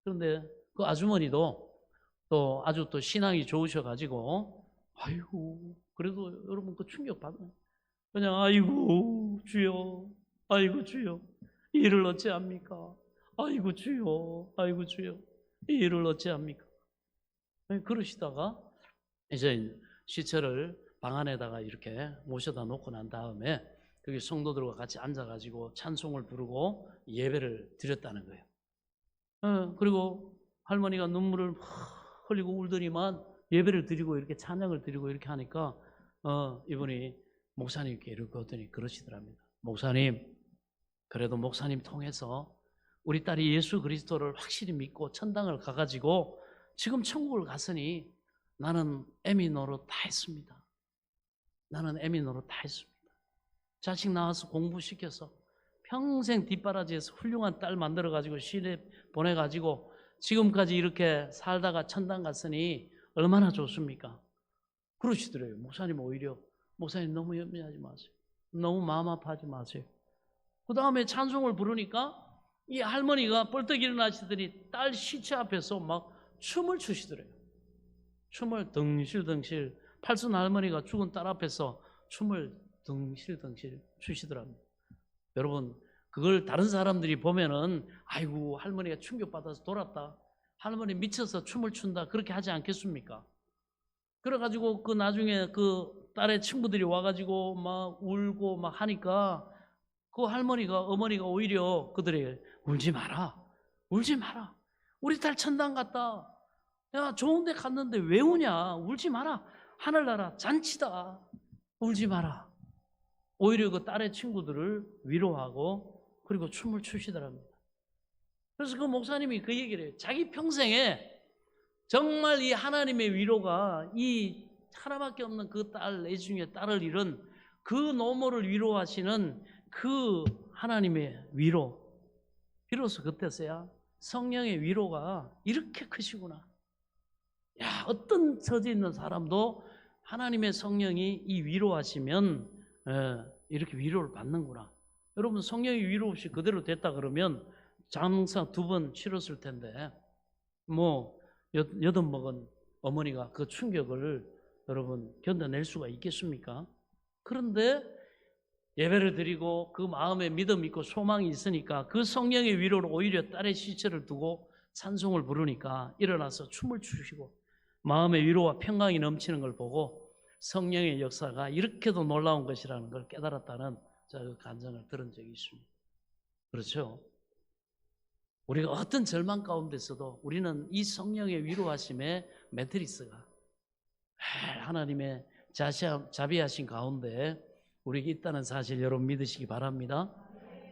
A: 그런데 그 아주머니도 또 아주 또 신앙이 좋으셔가지고 아이고 그래도 여러분 그 충격받아요. 그냥 아이고 주여, 아이고 주여, 이 일을 어찌합니까? 아이고 주여, 아이고 주여, 이 일을 어찌합니까? 그러시다가 이제 시체를 방 안에다가 이렇게 모셔다 놓고 난 다음에 거기 성도들과 같이 앉아가지고 찬송을 부르고 예배를 드렸다는 거예요. 그리고 할머니가 눈물을 흘리고 울더니만 예배를 드리고 이렇게 찬양을 드리고 이렇게 하니까 이분이 목사님께 이렇게 오더니 그러시더랍니다. 목사님, 그래도 목사님 통해서 우리 딸이 예수 그리스도를 확실히 믿고 천당을 가가지고 지금 천국을 갔으니 나는 애미 노릇 다 했습니다. 나는 애미 노릇 다 했습니다. 자식 낳아서 공부시켜서 평생 뒷바라지에서 훌륭한 딸 만들어가지고 시내 보내가지고 지금까지 이렇게 살다가 천당 갔으니 얼마나 좋습니까? 그러시더래요. 목사님 오히려 목사님 너무 염려하지 마세요. 너무 마음 아파하지 마세요. 그 다음에 찬송을 부르니까 이 할머니가 벌떡 일어나시더니 딸 시체 앞에서 막 춤을 추시더래요. 춤을 덩실덩실, 팔순 할머니가 죽은 딸 앞에서 춤을 덩실덩실 추시더랍니다. 여러분 그걸 다른 사람들이 보면은 아이고 할머니가 충격받아서 돌았다, 할머니 미쳐서 춤을 춘다 그렇게 하지 않겠습니까? 그래가지고 그 나중에 그 딸의 친구들이 와가지고 막 울고 막 하니까 그 할머니가 어머니가 오히려 그들에게 울지 마라, 울지 마라, 우리 딸 천당 갔다, 야 좋은 데 갔는데 왜 우냐, 울지 마라, 하늘나라 잔치다, 울지 마라. 오히려 그 딸의 친구들을 위로하고 그리고 춤을 추시더랍니다. 그래서 그 목사님이 그 얘기를 해요. 자기 평생에 정말 이 하나님의 위로가 이 하나밖에 없는 그 딸, 애중에 딸을 잃은 그 노모를 위로하시는 그 하나님의 위로, 비로소 그때서야 성령의 위로가 이렇게 크시구나. 야, 어떤 처지에 있는 사람도 하나님의 성령이 이 위로하시면 이렇게 위로를 받는구나. 여러분 성령이 위로 없이 그대로 됐다 그러면 장사 2번 치렀을 텐데 뭐 여든먹은 어머니가 그 충격을 여러분 견뎌낼 수가 있겠습니까? 그런데 예배를 드리고 그 마음에 믿음 있고 소망이 있으니까 그 성령의 위로로 오히려 딸의 시체를 두고 찬송을 부르니까 일어나서 춤을 추시고 마음의 위로와 평강이 넘치는 걸 보고 성령의 역사가 이렇게도 놀라운 것이라는 걸 깨달았다는 그 간증을 들은 적이 있습니다. 그렇죠? 우리가 어떤 절망 가운데서도 우리는 이 성령의 위로하심의 매트리스가 하나님의 자비하신 가운데 우리에게 있다는 사실 여러분 믿으시기 바랍니다.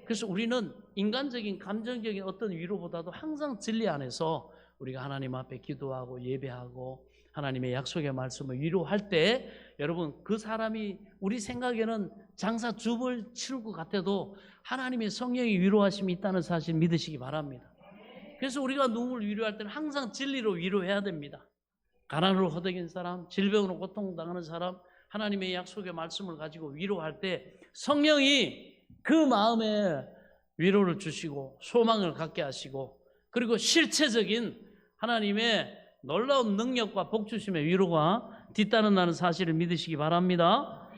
A: 그래서 우리는 인간적인 감정적인 어떤 위로보다도 항상 진리 안에서 우리가 하나님 앞에 기도하고 예배하고 하나님의 약속의 말씀을 위로할 때 여러분 그 사람이 우리 생각에는 장사 줍을 치를 것 같아도 하나님의 성령이 위로하심이 있다는 사실 믿으시기 바랍니다. 그래서 우리가 누구를 위로할 때는 항상 진리로 위로해야 됩니다. 가난으로 허덕인 사람, 질병으로 고통당하는 사람, 하나님의 약속의 말씀을 가지고 위로할 때 성령이 그 마음에 위로를 주시고 소망을 갖게 하시고 그리고 실체적인 하나님의 놀라운 능력과 복주심의 위로가 뒤따른다는 사실을 믿으시기 바랍니다.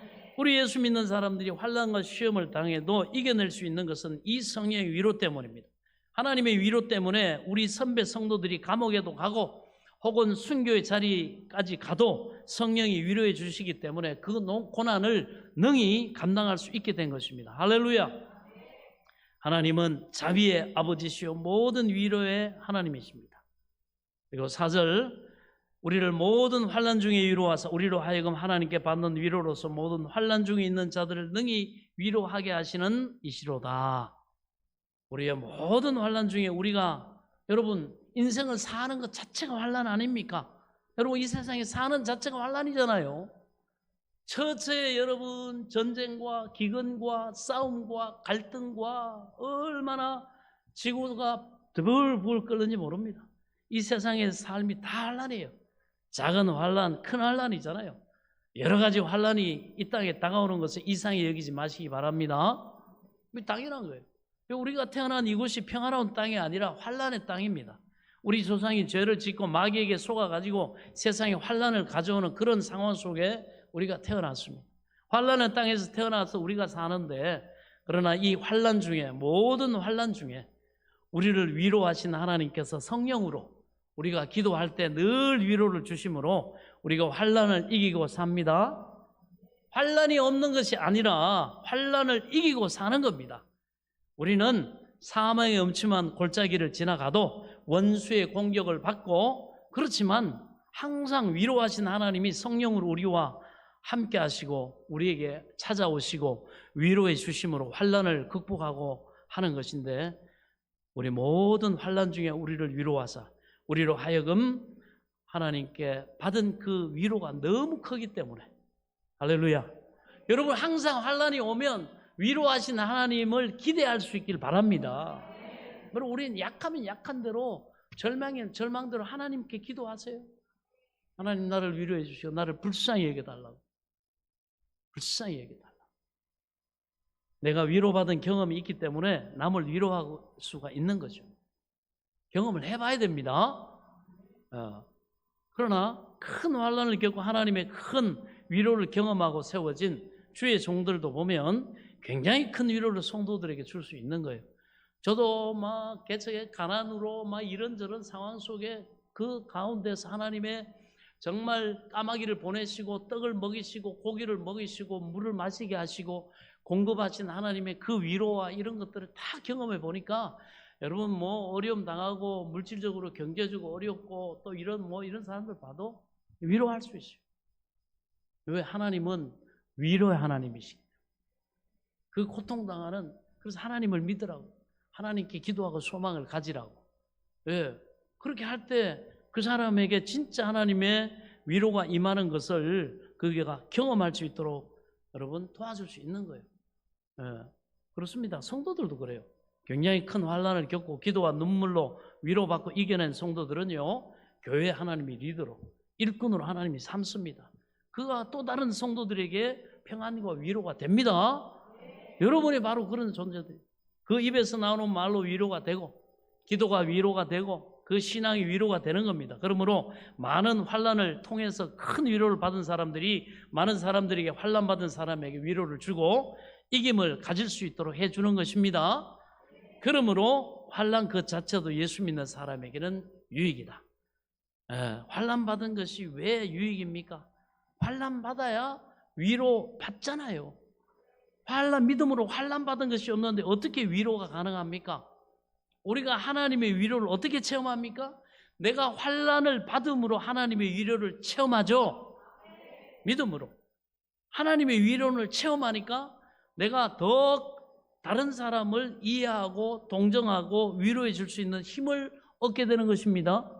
A: 우리 예수 믿는 사람들이 환난과 시험을 당해도 이겨낼 수 있는 것은 이 성령의 위로 때문입니다. 하나님의 위로 때문에 우리 선배 성도들이 감옥에도 가고 혹은 순교의 자리까지 가도 성령이 위로해 주시기 때문에 그 고난을 능히 감당할 수 있게 된 것입니다. 할렐루야. 하나님은 자비의 아버지시요 모든 위로의 하나님이십니다. 그리고 4절, 우리를 모든 환난 중에 위로하사 우리로 하여금 하나님께 받는 위로로서 모든 환난 중에 있는 자들을 능히 위로하게 하시는 이시로다. 우리의 모든 환난 중에 우리가, 여러분, 인생을 사는 것 자체가 환난 아닙니까? 여러분, 이 세상에 사는 자체가 환난이잖아요. 처처에 여러분 전쟁과 기근과 싸움과 갈등과 얼마나 지구가 드불불 끓는지 모릅니다. 이 세상의 삶이 다 환난이에요. 작은 환난, 큰 환난이잖아요. 여러 가지 환난이 이 땅에 다가오는 것을 이상히 여기지 마시기 바랍니다. 당연한 거예요. 우리가 태어난 이곳이 평화로운 땅이 아니라 환난의 땅입니다. 우리 조상이 죄를 짓고 마귀에게 속아가지고 세상에 환난을 가져오는 그런 상황 속에 우리가 태어났습니다. 환난의 땅에서 태어나서 우리가 사는데, 그러나 이 환난 중에, 모든 환난 중에 우리를 위로하신 하나님께서 성령으로 우리가 기도할 때 늘 위로를 주심으로 우리가 환난을 이기고 삽니다. 환난이 없는 것이 아니라 환난을 이기고 사는 겁니다. 우리는 사망의 음침한 골짜기를 지나가도 원수의 공격을 받고, 그렇지만 항상 위로하신 하나님이 성령으로 우리와 함께 하시고 우리에게 찾아오시고 위로해 주심으로 환난을 극복하고 하는 것인데, 우리 모든 환난 중에 우리를 위로하사 우리로 하여금 하나님께 받은 그 위로가 너무 크기 때문에, 할렐루야. 여러분, 항상 환난이 오면 위로하신 하나님을 기대할 수 있길 바랍니다. 여러분, 우리는 약하면 약한 대로, 절망이면 절망대로 하나님께 기도하세요. 하나님, 나를 위로해 주시고 나를 불쌍히 여겨달라고. 불쌍히 여겨달라고. 내가 위로받은 경험이 있기 때문에 남을 위로할 수가 있는 거죠. 경험을 해봐야 됩니다. 그러나 큰 환난을 겪고 하나님의 큰 위로를 경험하고 세워진 주의 종들도 보면 굉장히 큰 위로를 성도들에게 줄 수 있는 거예요. 저도 막 개척의 가난으로 막 이런저런 상황 속에 그 가운데서 하나님의 정말 까마귀를 보내시고 떡을 먹이시고 고기를 먹이시고 물을 마시게 하시고 공급하신 하나님의 그 위로와 이런 것들을 다 경험해 보니까, 여러분, 어려움 당하고 물질적으로 경제적으로 어렵고 또 이런 사람들 봐도 위로할 수 있어요. 왜? 하나님은 위로의 하나님이시기 때문에. 그 고통당하는, 그래서 하나님을 믿으라고, 하나님께 기도하고 소망을 가지라고. 왜? 그렇게 할 때 그 사람에게 진짜 하나님의 위로가 임하는 것을 그가 경험할 수 있도록 여러분 도와줄 수 있는 거예요. 그렇습니다. 성도들도 그래요. 굉장히 큰 환난을 겪고 기도와 눈물로 위로받고 이겨낸 성도들은요, 교회 하나님이 리더로, 일꾼으로 하나님이 삼습니다. 그가 또 다른 성도들에게 평안과 위로가 됩니다. 여러분이 바로 그런 존재들. 그 입에서 나오는 말로 위로가 되고, 기도가 위로가 되고, 그 신앙이 위로가 되는 겁니다. 그러므로 많은 환난을 통해서 큰 위로를 받은 사람들이 많은 사람들에게 환난 받은 사람에게 위로를 주고 이김을 가질 수 있도록 해주는 것입니다. 그러므로 환난 그 자체도 예수 믿는 사람에게는 유익이다. 환난 받은 것이 왜 유익입니까? 환난 받아야 위로 받잖아요. 믿음으로 환난 받은 것이 없는데 어떻게 위로가 가능합니까? 우리가 하나님의 위로를 어떻게 체험합니까? 내가 환난을 받음으로 하나님의 위로를 체험하죠. 믿음으로. 하나님의 위로를 체험하니까 내가 더 다른 사람을 이해하고 동정하고 위로해 줄 수 있는 힘을 얻게 되는 것입니다.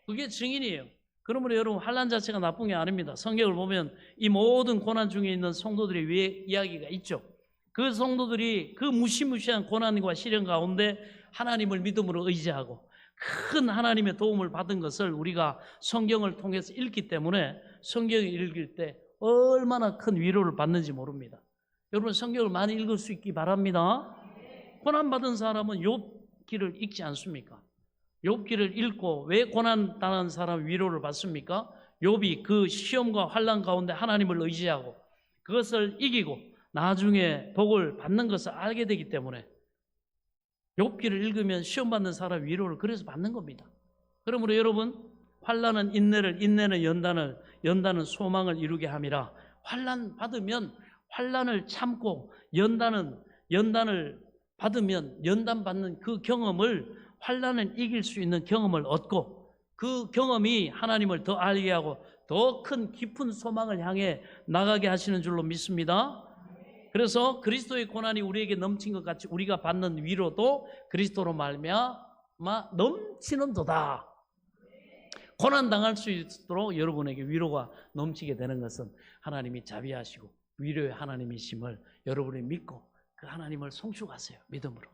A: 그게 증인이에요. 그러므로 여러분, 환난 자체가 나쁜 게 아닙니다. 성경을 보면 이 모든 고난 중에 있는 성도들의 이야기가 있죠. 그 성도들이 그 무시무시한 고난과 시련 가운데 하나님을 믿음으로 의지하고 큰 하나님의 도움을 받은 것을 우리가 성경을 통해서 읽기 때문에 성경을 읽을 때 얼마나 큰 위로를 받는지 모릅니다. 여러분, 성경을 많이 읽을 수 있기 바랍니다. 고난받은 사람은 욥기를 읽지 않습니까? 욥기를 읽고 왜 고난당한 사람 위로를 받습니까? 욥이 그 시험과 환난 가운데 하나님을 의지하고 그것을 이기고 나중에 복을 받는 것을 알게 되기 때문에 욥기를 읽으면 시험 받는 사람 위로를 그래서 받는 겁니다. 그러므로 여러분, 환난은 인내를, 인내는 연단을, 연단은 소망을 이루게 함이라. 환난 받으면 환난을 참고 연단을 받으면 연단 받는 그 경험을, 환난을 이길 수 있는 경험을 얻고 그 경험이 하나님을 더 알게 하고 더 큰 깊은 소망을 향해 나가게 하시는 줄로 믿습니다. 그래서 그리스도의 고난이 우리에게 넘친 것 같이 우리가 받는 위로도 그리스도로 말미암아 넘치는 도다. 고난 당할 수 있도록 여러분에게 위로가 넘치게 되는 것은 하나님이 자비하시고 위로의 하나님이심을 여러분이 믿고 그 하나님을 송축하세요. 믿음으로.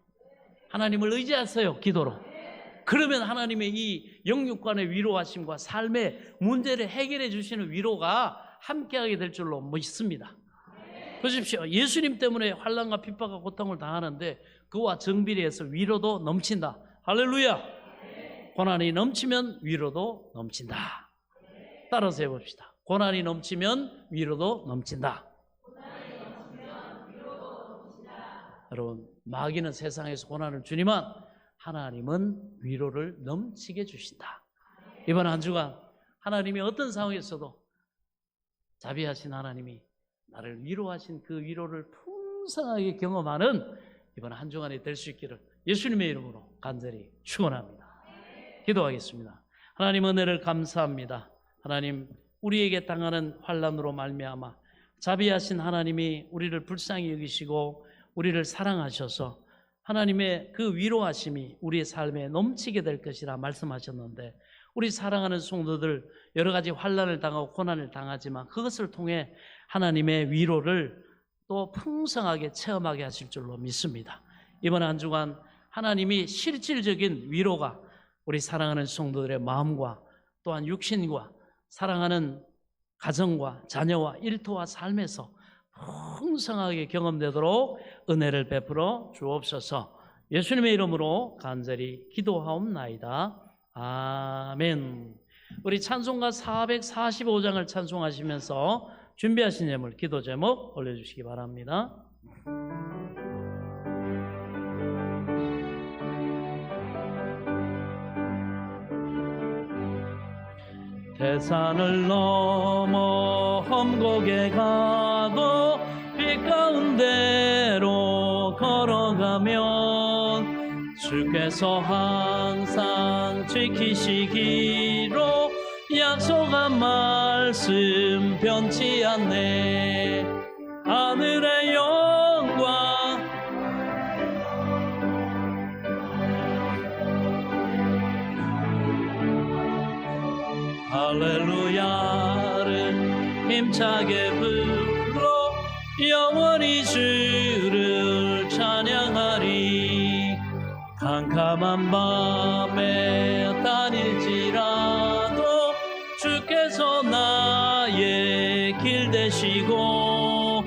A: 하나님을 의지하세요. 기도로. 그러면 하나님의 이 영육간의 위로하심과 삶의 문제를 해결해 주시는 위로가 함께하게 될 줄로 믿습니다. 보십시오. 예수님 때문에 환난과 핍박과 고통을 당하는데 그와 정비례해서 위로도 넘친다. 할렐루야. 고난이 넘치면 위로도 넘친다. 따라서 해봅시다. 고난이 넘치면 위로도 넘친다. 여러분, 마귀는 세상에서 고난을 주니만 하나님은 위로를 넘치게 주신다. 이번 한 주간 하나님이 어떤 상황에서도 자비하신 하나님이 나를 위로하신 그 위로를 풍성하게 경험하는 이번 한 주간이 될 수 있기를 예수님의 이름으로 간절히 축원합니다. 기도하겠습니다. 하나님, 은혜를 감사합니다. 하나님, 우리에게 당하는 환난으로 말미암아 자비하신 하나님이 우리를 불쌍히 여기시고 우리를 사랑하셔서 하나님의 그 위로하심이 우리의 삶에 넘치게 될 것이라 말씀하셨는데, 우리 사랑하는 성도들 여러 가지 환난을 당하고 고난을 당하지만 그것을 통해 하나님의 위로를 또 풍성하게 체험하게 하실 줄로 믿습니다. 이번 한 주간 하나님이 실질적인 위로가 우리 사랑하는 성도들의 마음과 또한 육신과 사랑하는 가정과 자녀와 일터와 삶에서 풍성하게 경험되도록 은혜를 베풀어 주옵소서. 예수님의 이름으로 간절히 기도하옵나이다. 아멘. 우리 찬송가 445장을 찬송하시면서 준비하신 예물, 기도 제목 올려주시기 바랍니다. 대산을 넘어 험곡에 가도 빛 가운데로 걸어가면 주께서 항상 지키시기로 약속한 말씀 변치 않네. 하늘의 영광 할렐루야를 힘차게 불러 영원히 주를 찬양하리. 캄캄한 밤에 다닐지라도 주께서 나의 길 되시고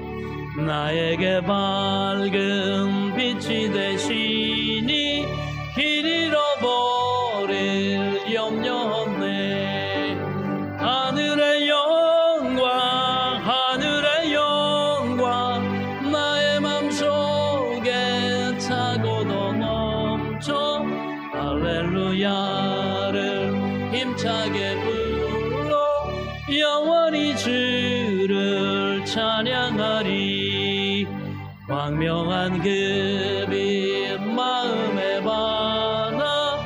A: 나에게 밝은 빛이 되시니 길 잃어버릴 염려 없네. 하늘의 영광 하늘의 영광 나의 맘속에 차고도 넘쳐 할렐루야를 힘차게 불러 영원히 주를 찬양하리. 광명한 그 빛 마음에 받아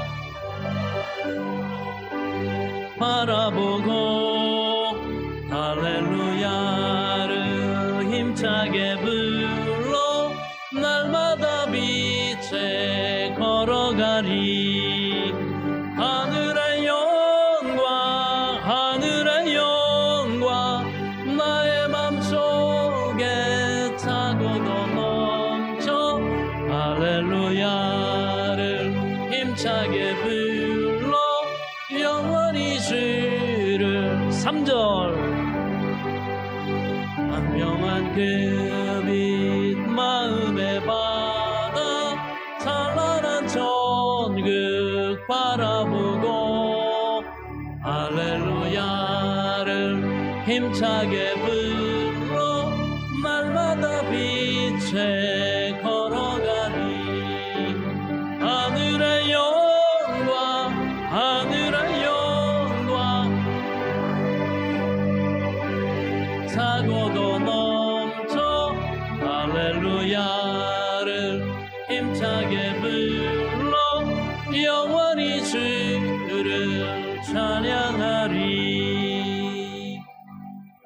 A: 바라보고 할렐루야를 힘차게 불러 날마다 빛에 걸어가리. 하늘의 영광 하늘의 영광 나의 맘속에 차고도 넘쳐 할렐루야를 힘차게 불러 영원히 주를 3절 광명한 그 빛 마음에 받아 찬란한 천국 바라보고 할렐루야를 힘차게 불러 차고도 넘쳐 할렐루야를 힘차게 불러 영원히 주를 찬양하리.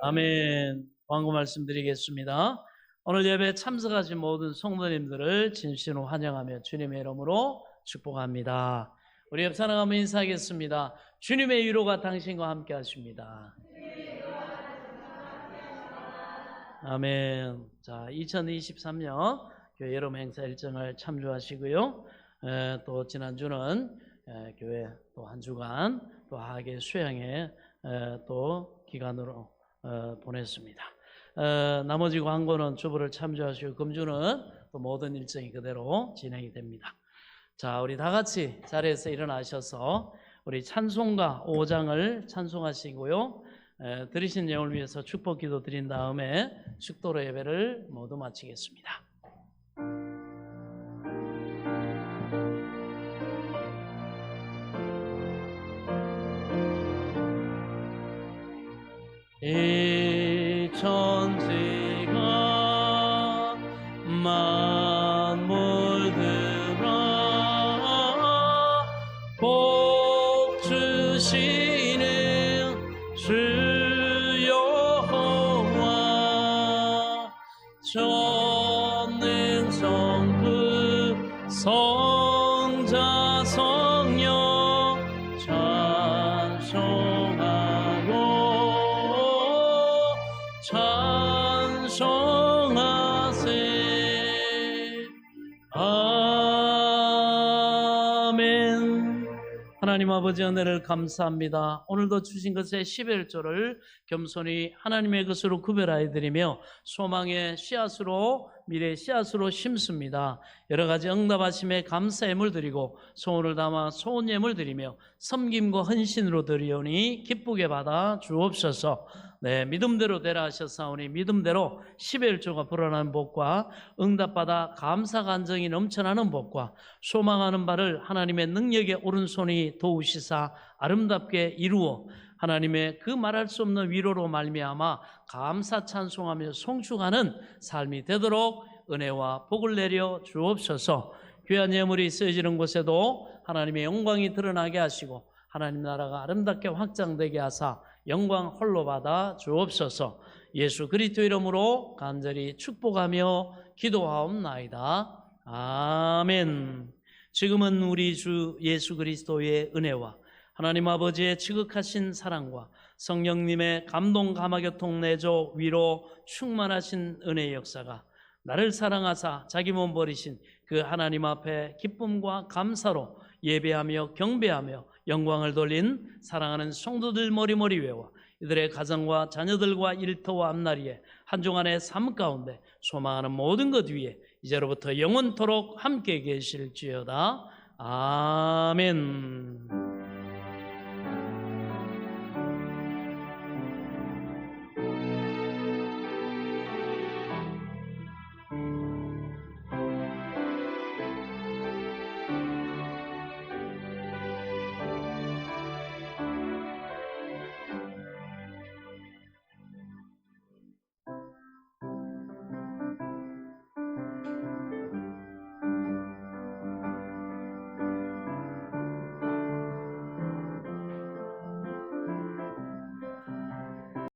A: 아멘. 광고 말씀드리겠습니다. 오늘 예배에 참석하신 모든 성도님들을 진심으로 환영하며 주님의 이름으로 축복합니다. 우리 옆 사람 한번 인사하겠습니다. 주님의 위로가 당신과 함께 하십니다. 아멘. 자, 2023년 교회 여름 행사 일정을 참조하시고요. 또 지난주는 교회 또 한 주간 또 하계 수양회 또 기간으로 보냈습니다. 나머지 광고는 주보를 참조하시고 금주는 또 모든 일정이 그대로 진행이 됩니다. 자, 우리 다 같이 자리에서 일어나셔서 우리 찬송가 5장을 찬송하시고요. 들으신 내용을 위해서 축복 기도 드린 다음에 축도로 예배를 모두 마치겠습니다. 이 천지가 만물들아 복 주시는 주 여호와 전능 성부 성자 성령 찬송하세. 아멘. 하나님 아버지 은혜를 감사합니다. 오늘도 주신 것의 11조를 겸손히 하나님의 것으로 구별하여 드리며 소망의 씨앗으로 미래의 씨앗으로 심습니다. 여러 가지 응답하심에 감사 예물 드리고 소원을 담아 소원 예물 드리며 섬김과 헌신으로 드리오니 기쁘게 받아 주옵소서. 네, 믿음대로 되라 하셨사오니 믿음대로 11조가 불어나는 복과 응답받아 감사 감정이 넘쳐나는 복과 소망하는 바를 하나님의 능력의 오른손이 도우시사 아름답게 이루어 하나님의 그 말할 수 없는 위로로 말미암아 감사 찬송하며 송축하는 삶이 되도록 은혜와 복을 내려 주옵소서. 귀한 예물이 쓰여지는 곳에도 하나님의 영광이 드러나게 하시고 하나님 나라가 아름답게 확장되게 하사 영광 홀로 받아 주옵소서. 예수 그리스도 이름으로 간절히 축복하며 기도하옵나이다. 아멘. 지금은 우리 주 예수 그리스도의 은혜와 하나님 아버지의 지극하신 사랑과 성령님의 감동 감화교통 내조 위로 충만하신 은혜의 역사가 나를 사랑하사 자기 몸 버리신 그 하나님 앞에 기쁨과 감사로 예배하며 경배하며 영광을 돌린 사랑하는 성도들 머리머리 외와 이들의 가정과 자녀들과 일터와 앞날이에 한 주간의 삶 가운데 소망하는 모든 것 위에 이제로부터 영원토록 함께 계실지어다. 아멘.